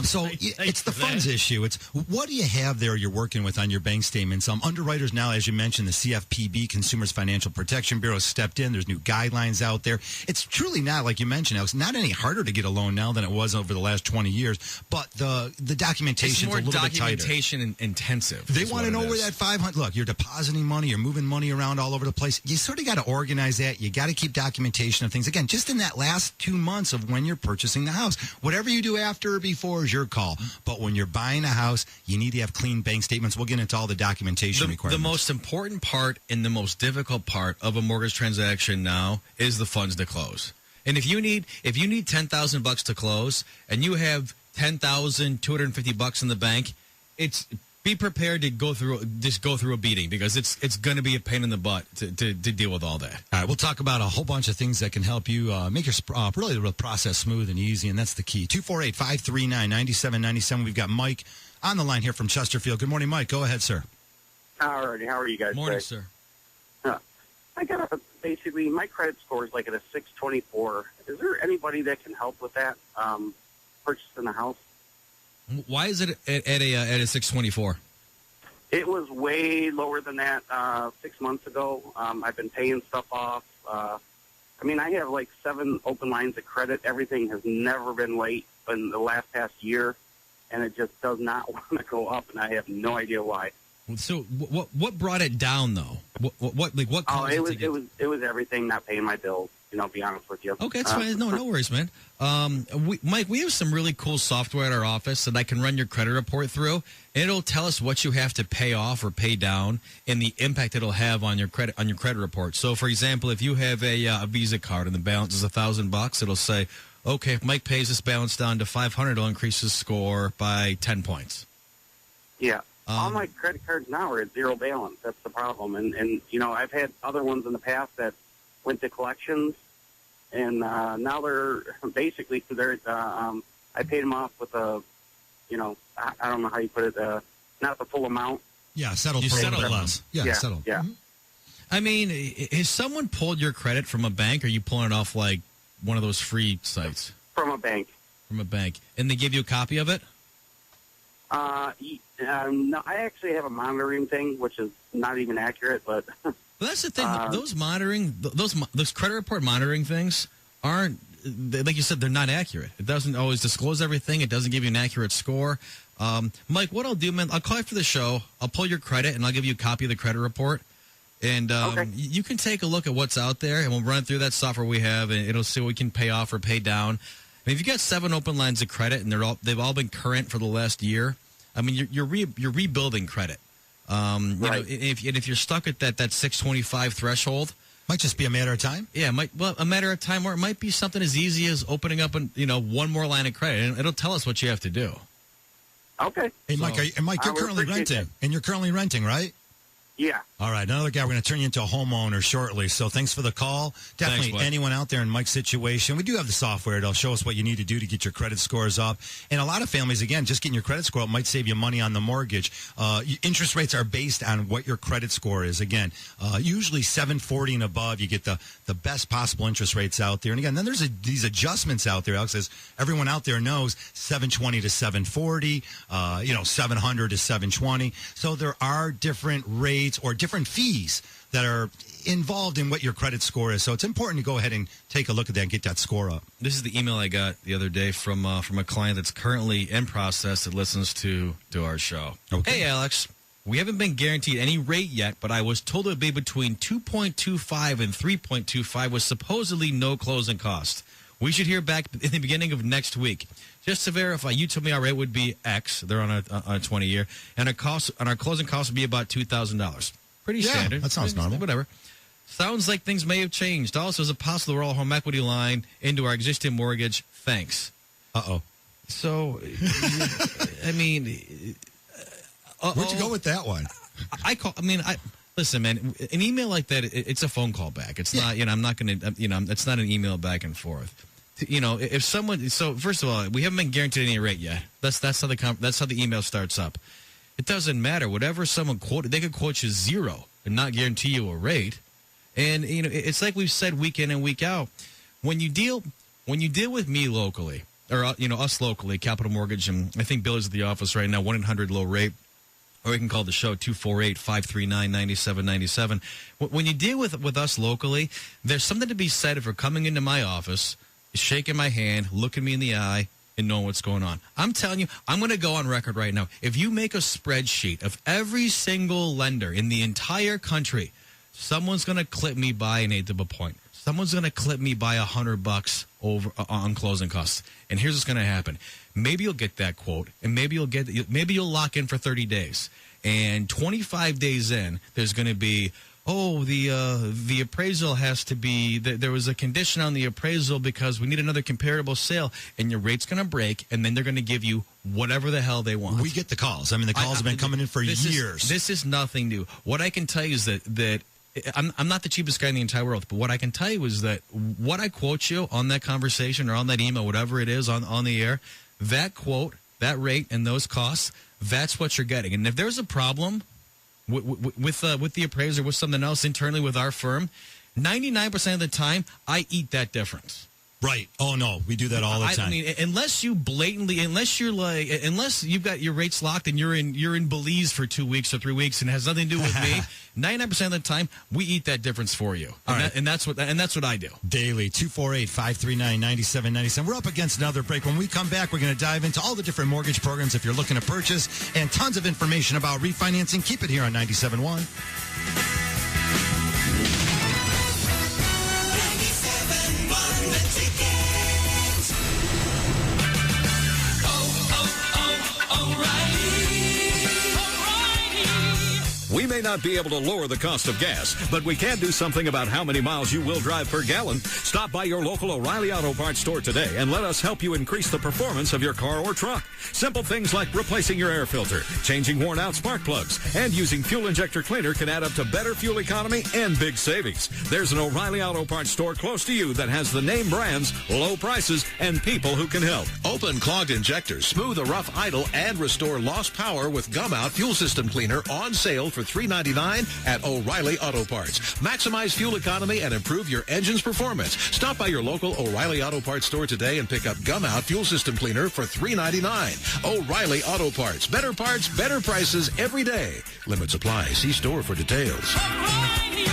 So it's the funds issue. It's what do you have there you're working with on your bank statements? Underwriters now, as you mentioned, the CFPB, Consumers Financial Protection Bureau, stepped in. There's new guidelines out there. It's truly not, like you mentioned, Alex, not any harder to get a loan now than it was over the last 20 years. But the documentation is a little bit tighter. It's more documentation intensive. They want to know where that 500. Look, you're depositing money, you're moving money around all over the place. You sort of got to organize that. You got to keep documentation of things. Again, just in that last 2 months of when you're purchasing the house. Whatever you do after or before is your call. But when you're buying a house, you need to have clean bank statements. We'll get into all the documentation requirements. The most important part and the most difficult part of a mortgage transaction now is the funds to close. And if you need $10,000 to close and you have $10,250 in the bank, it's be prepared to go through a beating, because it's going to be a pain in the butt to deal with all that. All right, we'll talk about a whole bunch of things that can help you make your really the process smooth and easy, and that's the key. 248-539-9797. We've got Mike on the line here from Chesterfield. Good morning, Mike. Go ahead, sir. All right, how are you guys Morning, today? sir. I got basically my credit score is like at a 624. Is there anybody that can help with that? Purchasing a house. Why is it at a 624? It was way lower than that 6 months ago. I've been paying stuff off. I have like 7 open lines of credit. Everything has never been late in the last past year, and it just does not want to go up, and I have no idea why. So what brought it down, though? What caused it was everything, not paying my bills. Be honest with you. Okay, that's fine. No worries, man. Mike, we have some really cool software at our office that I can run your credit report through, and it'll tell us what you have to pay off or pay down and the impact it'll have on your credit report. So, for example, if you have a Visa card and the balance is $1,000, it'll say, okay, if Mike pays this balance down to $500, it'll increase his score by 10 points. Yeah. All my credit cards now are at zero balance. That's the problem. And I've had other ones in the past that went to collections, and now they're basically I paid them off with I don't know how you put it, not the full amount. Yeah, settled. You settled less. Yeah, settled. Yeah. Mm-hmm. Has someone pulled your credit from a bank, or are you pulling it off like one of those free sites? From a bank. From a bank. And they give you a copy of it? No, I actually have a monitoring thing, which is not even accurate, but... Well, that's the thing. Those credit report monitoring things aren't, like you said, they're not accurate. It doesn't always disclose everything. It doesn't give you an accurate score. Mike, what I'll do, man, I'll call after the show. I'll pull your credit, and I'll give you a copy of the credit report. And you can take a look at what's out there, and we'll run through that software we have, and it'll see what we can pay off or pay down. If you've got 7 open lines of credit, and they've all been current for the last year, you're rebuilding credit. Right. If you're stuck at that 625 threshold, might just be a matter of time. Yeah, a matter of time, or it might be something as easy as opening up one more line of credit, and it'll tell us what you have to do. Okay. Hey, Mike, you're currently renting, and you're currently renting, right? Yeah. All right. Another guy, we're going to turn you into a homeowner shortly. So thanks for the call. Definitely Thanks, anyone out there in Mike's situation, we do have the software. It'll show us what you need to do to get your credit scores up. And a lot of families, again, just getting your credit score up might save you money on the mortgage. Interest rates are based on what your credit score is. Again, usually 740 and above, you get the best possible interest rates out there. And again, then there's these adjustments out there. Alex says everyone out there knows 720 to 740, 700 to 720. So there are different rates or different fees that are involved in what your credit score is. So it's important to go ahead and take a look at that and get that score up. This is the email I got the other day from a client that's currently in process that listens to our show. Okay. Hey, Alex. We haven't been guaranteed any rate yet, but I was told it would be between 2.25 and 3.25 with supposedly no closing cost. We should hear back in the beginning of next week. Just to verify, you told me our rate would be X. They're on a 20-year. And our closing cost would be about $2,000. Pretty standard. That sounds normal. Whatever. Sounds like things may have changed. Also, is it possible to roll a home equity line into our existing mortgage? Thanks. Uh-oh. So, where'd you go with that one? Listen, man, an email like that, it's a phone call back. It's not, I'm not going to, it's not an email back and forth. If someone, so first of all, we haven't been guaranteed any rate yet. That's how the email starts up. It doesn't matter. Whatever someone quoted, they could quote you zero and not guarantee you a rate. And, it's like we've said week in and week out. When you deal with me locally, or, us locally, Capital Mortgage, and I think Bill is at the office right now, 1-800-LOW-RATE. Or you can call the show, 248-539-9797. When you deal with us locally, there's something to be said for coming into my office, shaking my hand, looking me in the eye, and knowing what's going on. I'm telling you, I'm going to go on record right now. If you make a spreadsheet of every single lender in the entire country, someone's going to clip me by an eighth of a point. Someone's going to clip me by $100 over on closing costs. And here's what's going to happen. Maybe you'll get that quote, and maybe you'll lock in for 30 days. And 25 days in, there's going to be, oh, the appraisal has to be, there was a condition on the appraisal because we need another comparable sale, and your rate's going to break, and then they're going to give you whatever the hell they want. We get the calls. I mean, the calls have been coming in for years. This is nothing new. What I can tell you is that I'm not the cheapest guy in the entire world, but what I can tell you is that what I quote you on that conversation or on that email, whatever it is on the air, that quote, that rate, and those costs, that's what you're getting. And if there's a problem with the appraiser, with something else internally with our firm, 99% of the time, I eat that difference. Right. Oh, no. We do that all the time. I mean, unless you've got your rates locked and you're in Belize for 2 weeks or 3 weeks and it has nothing to do with me, 99% of the time, we eat that difference for you. And that's what I do. Daily, 248-539-9797. We're up against another break. When we come back, we're going to dive into all the different mortgage programs if you're looking to purchase and tons of information about refinancing. Keep it here on 97.1. We may not be able to lower the cost of gas, but we can do something about how many miles you will drive per gallon. Stop by your local O'Reilly Auto Parts store today and let us help you increase the performance of your car or truck. Simple things like replacing your air filter, changing worn-out spark plugs, and using fuel injector cleaner can add up to better fuel economy and big savings. There's an O'Reilly Auto Parts store close to you that has the name brands, low prices, and people who can help. Open clogged injectors, smooth a rough idle, and restore lost power with Gum Out Fuel System Cleaner on sale for $3.99 at O'Reilly Auto Parts. Maximize fuel economy and improve your engine's performance. Stop by your local O'Reilly Auto Parts store today and pick up Gum Out Fuel System Cleaner for $3.99. O'Reilly Auto Parts. Better parts, better prices every day. Limits apply. See store for details. O'Reilly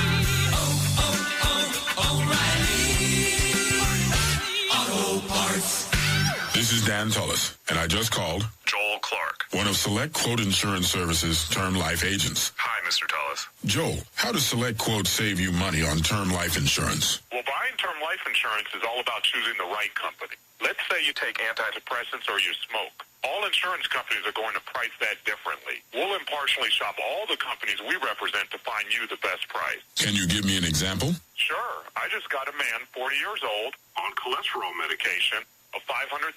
Auto Parts. This is Dan Tullis, and I just called Joel Clark, one of Select Quote Insurance Services' term life agents. Hi, Mr. Tullis. Joel, how does Select Quote save you money on term life insurance? Well, buying term life insurance is all about choosing the right company. Let's say you take antidepressants or you smoke. All insurance companies are going to price that differently. We'll impartially shop all the companies we represent to find you the best price. Can you give me an example? Sure. I just got a man, 40 years old, on cholesterol medication, a $500,000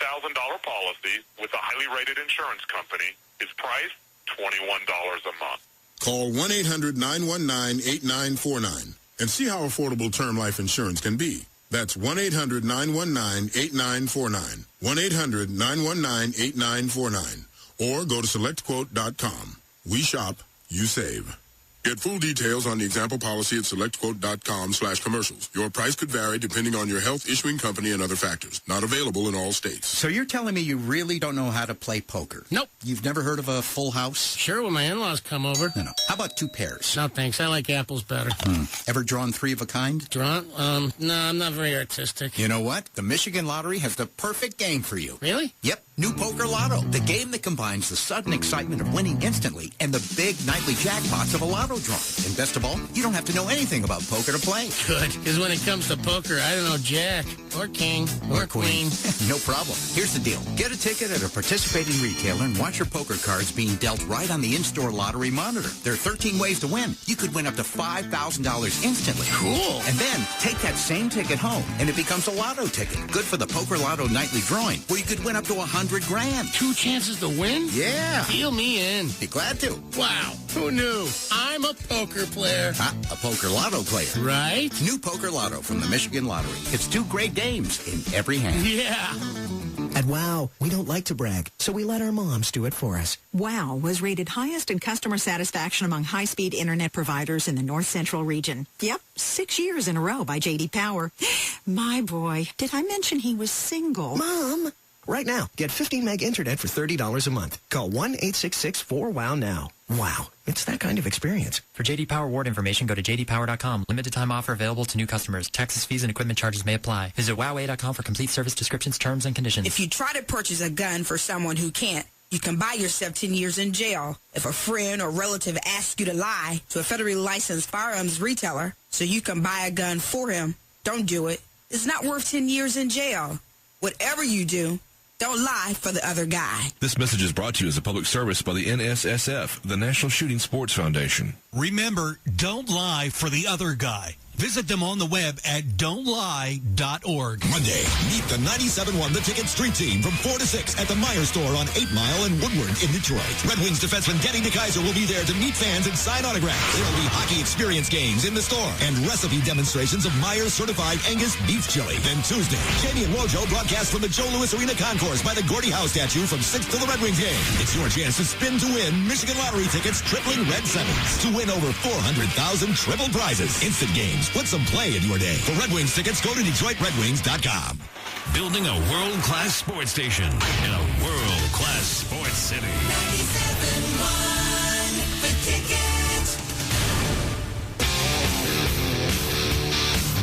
policy with a highly rated insurance company. His price, $21 a month. Call 1-800-919-8949 and see how affordable term life insurance can be. That's 1-800-919-8949. 1-800-919-8949. Or go to selectquote.com. We shop, you save. Get full details on the example policy at selectquote.com/commercials. Your price could vary depending on your health, issuing company, and other factors. Not available in all states. So you're telling me you really don't know how to play poker? Nope. You've never heard of a full house? Sure, when my in-laws come over. No. How about two pairs? No, thanks. I like apples better. Ever drawn three of a kind? Drawn? No, I'm not very artistic. You know what? The Michigan Lottery has the perfect game for you. Really? Yep. New Poker Lotto. The game that combines the sudden excitement of winning instantly and the big nightly jackpots of a lotto draw. And best of all, you don't have to know anything about poker to play. Good, because when it comes to poker, I don't know jack or king or queen. No problem. Here's the deal. Get a ticket at a participating retailer and watch your poker cards being dealt right on the in-store lottery monitor. There are 13 ways to win. You could win up to $5,000 instantly. Cool. And then take that same ticket home, and it becomes a lotto ticket. Good for the Poker Lotto nightly drawing, where you could win up to $100,000. 2 chances to win? Yeah. Deal me in. Be glad to. Wow. Who knew? I'm a poker player. A Poker Lotto player. Right? New Poker Lotto from the Michigan Lottery. It's 2 great games in every hand. Yeah. At WOW, we don't like to brag, so we let our moms do it for us. WOW was rated highest in customer satisfaction among high-speed internet providers in the North Central region. Yep, 6 years in a row by J.D. Power. My boy, did I mention he was single? Mom! Right now, get 15 meg internet for $30 a month. Call 1-866-4WOW now. Wow, it's that kind of experience. For J.D. Power award information, go to jdpower.com. Limited time offer available to new customers. Taxes, fees, and equipment charges may apply. Visit wowa.com for complete service descriptions, terms, and conditions. If you try to purchase a gun for someone who can't, you can buy yourself 10 years in jail. If a friend or relative asks you to lie to a federally licensed firearms retailer so you can buy a gun for him, don't do it. It's not worth 10 years in jail. Whatever you do, Don't lie for the other guy. This message is brought to you as a public service by the NSSF, the National Shooting Sports Foundation. Remember, don't lie for the other guy. Visit them on the web at don'tlie.org. Monday, meet the 97.1 The Ticket Street Team from 4 to 6 at the Meyer store on 8 Mile and Woodward in Detroit. Red Wings defenseman Denny DeKaiser will be there to meet fans and sign autographs. There will be hockey experience games in the store and recipe demonstrations of Meyer certified Angus beef chili. Then Tuesday, Jamie and Wojo broadcast from the Joe Louis Arena Concourse by the Gordie Howe statue from 6 till the Red Wings game. It's your chance to spin to win Michigan Lottery tickets tripling red sevens to win over 400,000 triple prizes. Instant games. Put some play in your day. For Red Wings tickets, go to DetroitRedWings.com. Building a world-class sports station in a world-class sports city. 97.1 The Ticket.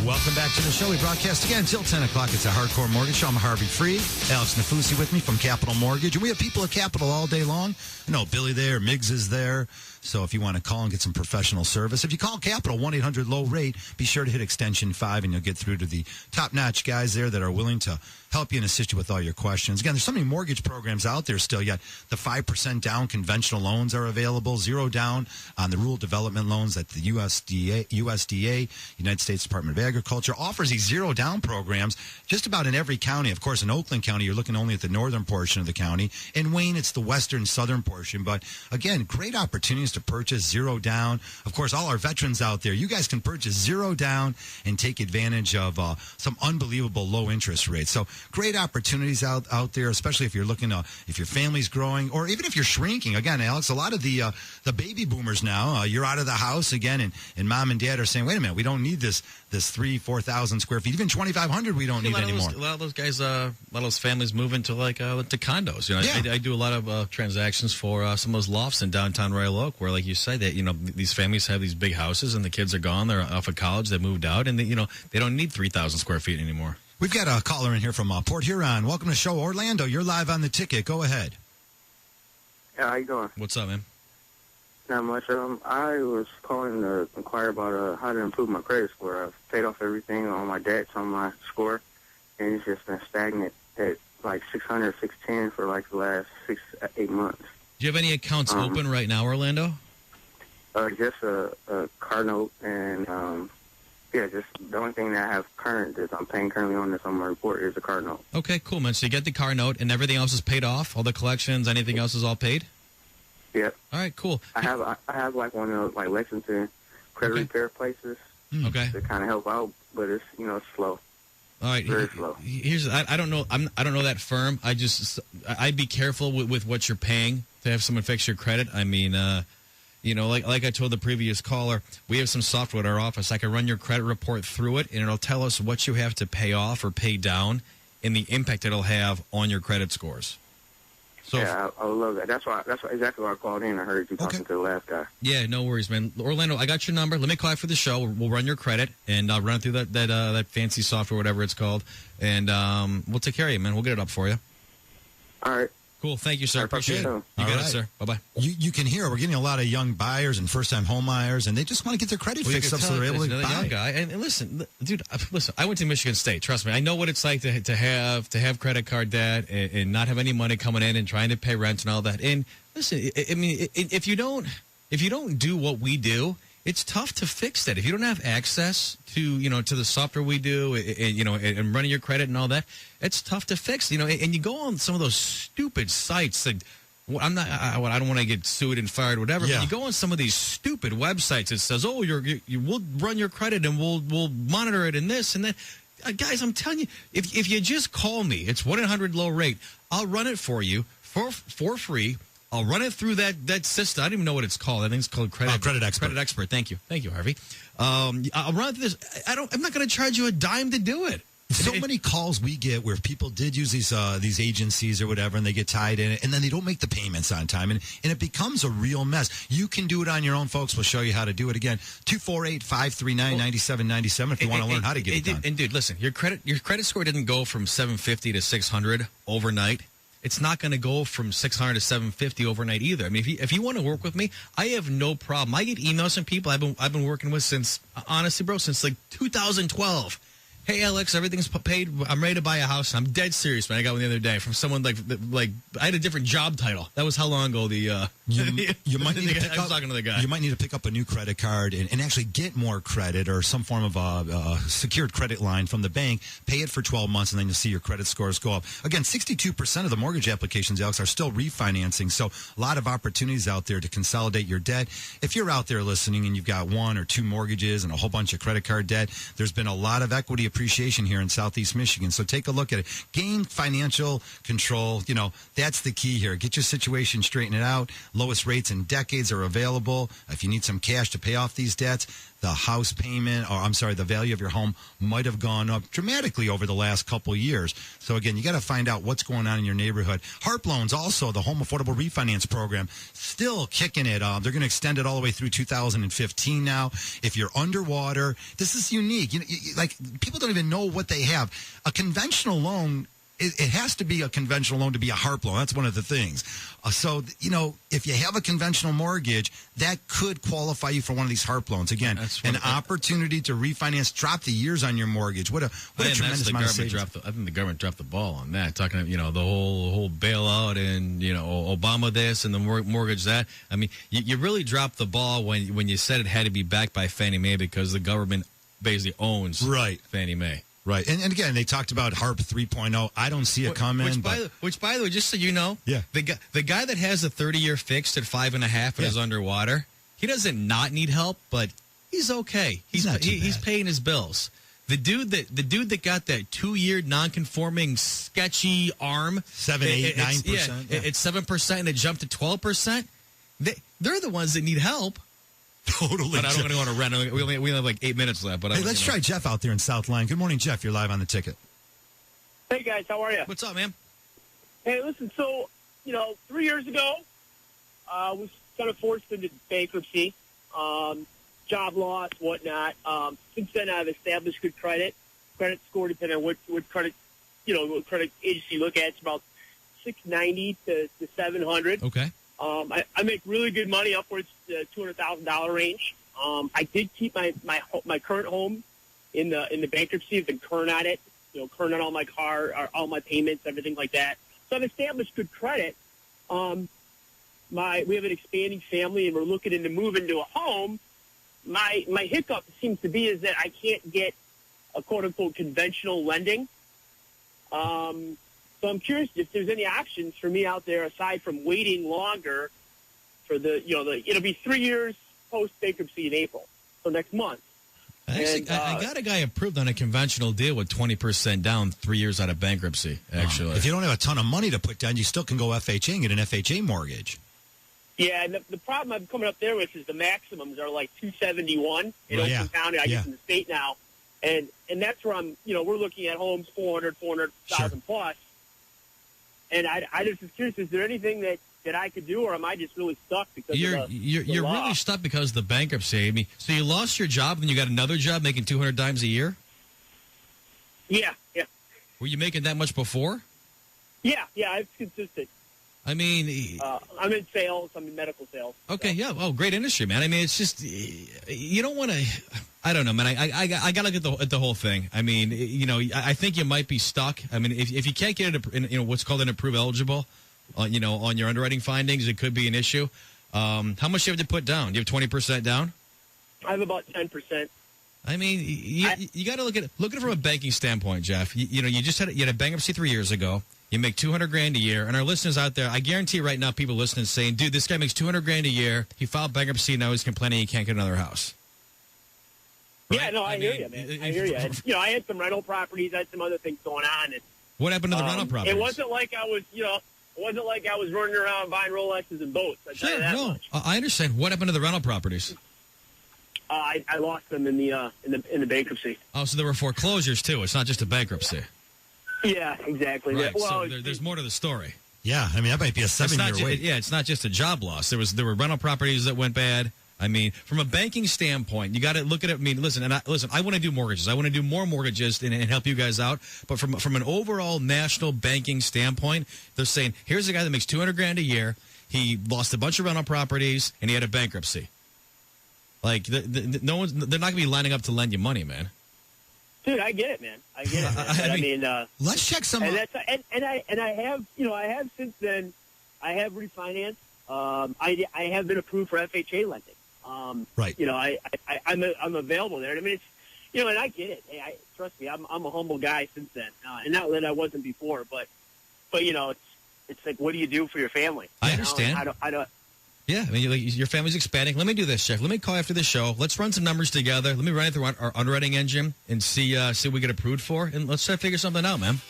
Welcome back to the show. We broadcast again until 10 o'clock. It's a Hardcore Mortgage Show. I'm Harvey Freed. Alex Nafusi with me from Capital Mortgage. And we have people at Capital all day long. I know Billy there, Miggs is there. So if you want to call and get some professional service, if you call Capital 1-800-LOW-RATE, be sure to hit extension 5 and you'll get through to the top-notch guys there that are willing to help you and assist you with all your questions. Again, there's so many mortgage programs out there still yet. The 5% down conventional loans are available, 0 down on the rural development loans that the USDA, United States Department of Agriculture, offers these 0 down programs just about in every county. Of course, in Oakland County, you're looking only at the northern portion of the county. In Wayne, it's the western, southern portion. But again, great opportunities to purchase 0 down. Of course, all our veterans out there, you guys can purchase 0 down and take advantage of some unbelievable low interest rates. So great opportunities out there, especially if you're looking to, if your family's growing or even if you're shrinking. Again, Alex, a lot of the baby boomers now, you're out of the house again, and mom and dad are saying, wait a minute, we don't need this 3,000-4,000 square feet, even 2,500 we don't need anymore. A lot of those guys, a lot of those families move into to condos. You know, Yeah. I do a lot of transactions for some of those lofts in downtown Royal Oak, where, like you say, that these families have these big houses and the kids are gone, they're off of college, they moved out, and they don't need 3,000 square feet anymore. We've got a caller in here from Port Huron. Welcome to the show, Orlando. You're live on the ticket. Go ahead. Yeah, how you doing? What's up, man? Not much. I was calling to inquire about how to improve my credit score. I've paid off everything on my debts on my score, and it's just been stagnant at like 600, 610 for like the last 6-8 months. Do you have any accounts open right now, Orlando? Just a car note, and just the only thing that I have current that I'm paying currently on this on my report is a car note. Okay, cool, man. So you get the car note, and everything else is paid off? All the collections, anything else is all paid? Yep. All right, cool. I have like one of those like Lexington credit repair places. Okay. To kind of help out, but it's it's slow. All right. Very slow. Here's I don't know I don't know that firm. I'd be careful with what you're paying to have someone fix your credit. I mean, like I told the previous caller, we have some software at our office. I can run your credit report through it, and it'll tell us what you have to pay off or pay down, and the impact it'll have on your credit scores. So yeah, I would love that. That's exactly why I called in. I heard you talking to the last guy. Yeah, no worries, man. Orlando, I got your number. Let me call you for the show. We'll run your credit, and I'll run through that fancy software, whatever it's called, and we'll take care of you, man. We'll get it up for you. All right. Cool. Thank you, sir. Appreciate it. You got it, sir. Bye-bye. You can hear we're getting a lot of young buyers and first-time home buyers, and they just want to get their credit fixed up so they're able to buy. Young guy. And listen, dude, I went to Michigan State. Trust me. I know what it's like to have credit card debt and not have any money coming in and trying to pay rent and all that. And listen, I mean, if you don't do what we do, it's tough to fix that. If you don't have access to the software we do, and running your credit and all that, it's tough to fix. And you go on some of those stupid sites that I don't want to get sued and fired, whatever. Yeah. But you go on some of these stupid websites. It says, "Oh, we'll run your credit and we'll monitor it and this and that." Guys, I'm telling you, if you just call me, it's 1-800-LOW-RATE. I'll run it for you for free. I'll run it through that system. I don't even know what it's called. I think it's called Credit Expert. Credit Expert. Thank you, Harvey. I'll run it through this. I'm not going to charge you a dime to do it. So many calls we get where people did use these agencies or whatever, and they get tied in it, and then they don't make the payments on time, and it becomes a real mess. You can do it on your own, folks. We'll show you how to do it again. 248-539-9797 if you want to learn how to get it done. And dude, listen, your credit score didn't go from 750 to 600 overnight. It's not going to go from 600 to 750 overnight either. I mean, if you want to work with me, I have no problem. I get emails from people I've been working with since, honestly, bro, since like 2012. Hey, Alex, everything's paid. I'm ready to buy a house. I'm dead serious, man. I got one the other day from someone like I had a different job title. That was how long ago You might need to pick I was talking to the guy. You might need to pick up a new credit card and actually get more credit or some form of a secured credit line from the bank. Pay it for 12 months, and then you'll see your credit scores go up. Again, 62% of the mortgage applications, Alex, are still refinancing. So a lot of opportunities out there to consolidate your debt. If you're out there listening and you've got 1 or 2 mortgages and a whole bunch of credit card debt, there's been a lot of equity appreciation here in Southeast Michigan. So take a look at it. Gain financial control. That's the key here. Get your situation straightened out. Lowest rates in decades are available. If you need some cash to pay off these debts, the house payment, the value of your home might have gone up dramatically over the last couple years. So again, you got to find out what's going on in your neighborhood. HARP Loans, also the Home Affordable Refinance Program, still kicking it. They're going to extend it all the way through 2015 now. If you're underwater, this is unique. Like, people don't even know what they have. A conventional loan, it has to be a conventional loan to be a HARP loan. That's one of the things. So, if you have a conventional mortgage, that could qualify you for one of these HARP loans. Again, an opportunity to refinance, drop the years on your mortgage. What a tremendous amount of savings. I think the government dropped the ball on that. Talking, the whole bailout and, Obama this and the mortgage that. I mean, you really dropped the ball when you said it had to be backed by Fannie Mae because the government basically owns Fannie Mae. Right. And again, they talked about HARP 3.0. I don't see it coming. Which, by the way, just so you know, the guy that has a 30-year fixed at 5.5 and is underwater, he doesn't not need help, but he's okay. He's paying his bills. The dude that got that 2-year non-conforming sketchy arm, 7, 8, 9%. It's 7% and it jumped to 12%. They're the ones that need help. Totally. But I don't want to go on a rant. We only have like 8 minutes left. But hey, let's try Jeff out there in South Line. Good morning, Jeff. You're live on the ticket. Hey, guys. How are you? What's up, man? Hey, listen. So, 3 years ago, was kind of forced into bankruptcy, job loss, whatnot. Since then, I've established good credit score, depending on what credit, what credit agency you look at. It's about 690 to 700. Okay. I make really good money, upwards to $200,000 range. I did keep my current home in the bankruptcy. I've been current on it, current on all my all my payments, everything like that. So I've established good credit. We have an expanding family, and we're looking into moving to a home. My hiccup seems to be is that I can't get a quote unquote conventional lending. So I'm curious if there's any options for me out there aside from waiting longer for it'll be 3 years post bankruptcy in April, so next month. Actually, I got a guy approved on a conventional deal with 20% down 3 years out of bankruptcy, actually. If you don't have a ton of money to put down, you still can go FHA and get an FHA mortgage. Yeah, and the problem I'm coming up there with is the maximums are like 271 in Oakland County. I guess in the state now. And that's where I'm, we're looking at homes 400,000 plus. And I just was curious, is there anything that I could do, or am I just really stuck because you're really stuck because of the bankruptcy? I mean, so you lost your job, and you got another job making $200 a year? Yeah. Were you making that much before? Yeah, it's consistent. I mean, I'm in sales. I'm in medical sales. Okay, yeah. Oh, great industry, man. I mean, it's just you don't want to. I don't know, man. I got to look at the whole thing. I mean, I think you might be stuck. I mean, if you can't get it, what's called an approved eligible, on your underwriting findings, it could be an issue. How much do you have to put down? Do you have 20% down? I have about 10%. I mean, you got to look at it from a banking standpoint, Jeff. You had a bankruptcy 3 years ago. You make $200,000 a year, and our listeners out there, I guarantee right now, people listening saying, "Dude, this guy makes $200,000 a year. He filed bankruptcy, now he's complaining he can't get another house." Right? Yeah, no, I hear you, man. I hear you. And, I had some rental properties, I had some other things going on. And, what happened to the rental properties? It wasn't like I was, running around buying Rolexes and boats. Sure, no, I understand. What happened to the rental properties? I lost them in the bankruptcy. Oh, so there were foreclosures too. It's not just a bankruptcy. Yeah, exactly. Right. Well, so there's more to the story. Yeah, I mean that might be a 7-year wait. Yeah, it's not just a job loss. There were rental properties that went bad. I mean, from a banking standpoint, you got to look at it. I mean, listen, I want to do mortgages. I want to do more mortgages and help you guys out. But from an overall national banking standpoint, they're saying here's a guy that makes $200,000 a year. He lost a bunch of rental properties and he had a bankruptcy. Like they're not going to be lining up to lend you money, man. Dude, I get it, man. I get it. Man. But, I mean, let's check some. And I have, I have since then. I have refinanced. I have been approved for FHA lending. Right. I'm available there. I mean, it's, and I get it. Hey, trust me, I'm a humble guy since then, and not that I wasn't before, but it's like, what do you do for your family? I understand. I don't. Yeah, I mean, your family's expanding. Let me do this, Jeff. Let me call after the show. Let's run some numbers together. Let me run it through our underwriting engine and see what we get approved for, and let's try to figure something out, man.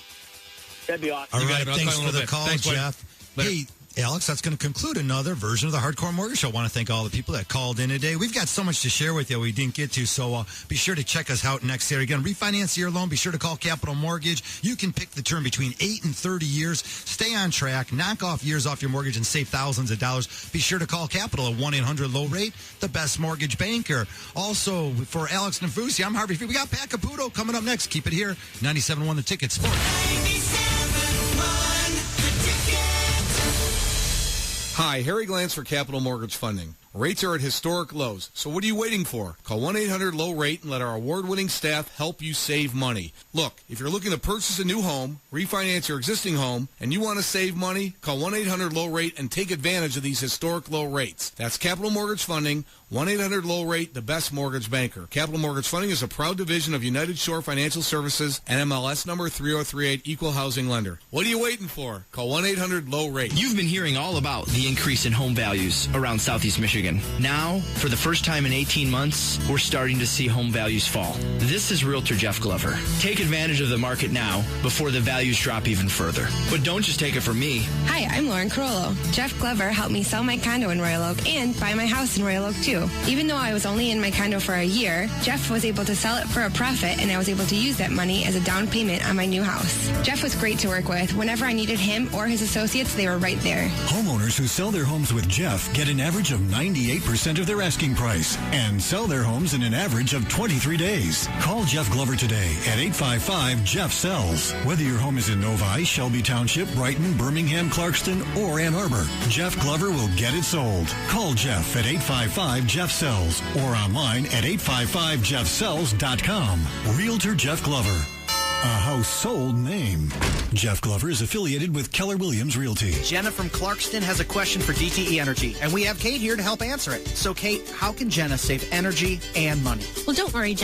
That'd be awesome. All right, thanks for the call, Thanks, Jeff. Hey, Alex, that's going to conclude another version of the Hardcore Mortgage Show. I want to thank all the people that called in today. We've got so much to share with you we didn't get to, so be sure to check us out next year. Again, refinance your loan. Be sure to call Capital Mortgage. You can pick the term between 8 and 30 years. Stay on track. Knock off years off your mortgage and save thousands of dollars. Be sure to call Capital at 1-800-LOW-RATE, the best mortgage banker. Also, for Alex Nafusi, I'm Harvey Free. We got Pat Caputo coming up next. Keep it here. 97.1 The Ticket Sports. Hi, Harry Glantz for Capital Mortgage Funding. Rates are at historic lows, so what are you waiting for? Call 1-800-LOW-RATE and let our award-winning staff help you save money. Look, if you're looking to purchase a new home, refinance your existing home, and you want to save money, call 1-800-LOW-RATE and take advantage of these historic low rates. That's Capital Mortgage Funding, 1-800-LOW-RATE, the best mortgage banker. Capital Mortgage Funding is a proud division of United Shore Financial Services and MLS number 3038, Equal Housing Lender. What are you waiting for? Call 1-800-LOW-RATE. You've been hearing all about the increase in home values around Southeast Michigan. Now, for the first time in 18 months, we're starting to see home values fall. This is Realtor Jeff Glover. Take advantage of the market now before the values drop even further. But don't just take it from me. Hi, I'm Lauren Carollo. Jeff Glover helped me sell my condo in Royal Oak and buy my house in Royal Oak, too. Even though I was only in my condo for a year, Jeff was able to sell it for a profit, and I was able to use that money as a down payment on my new house. Jeff was great to work with. Whenever I needed him or his associates, they were right there. Homeowners who sell their homes with Jeff get an average of 98% of their asking price and sell their homes in an average of 23 days. Call Jeff Glover today at 855-JEFF-SELLS. Whether your home is in Novi, Shelby Township, Brighton, Birmingham, Clarkston, or Ann Arbor, Jeff Glover will get it sold. Call Jeff at 855-JEFF-SELLS or online at 855jeffsells.com. Realtor Jeff Glover. A household name. Jeff Glover is affiliated with Keller Williams Realty. Jenna from Clarkston has a question for DTE Energy, and we have Kate here to help answer it. So, Kate, how can Jenna save energy and money? Well, don't worry, Jenna.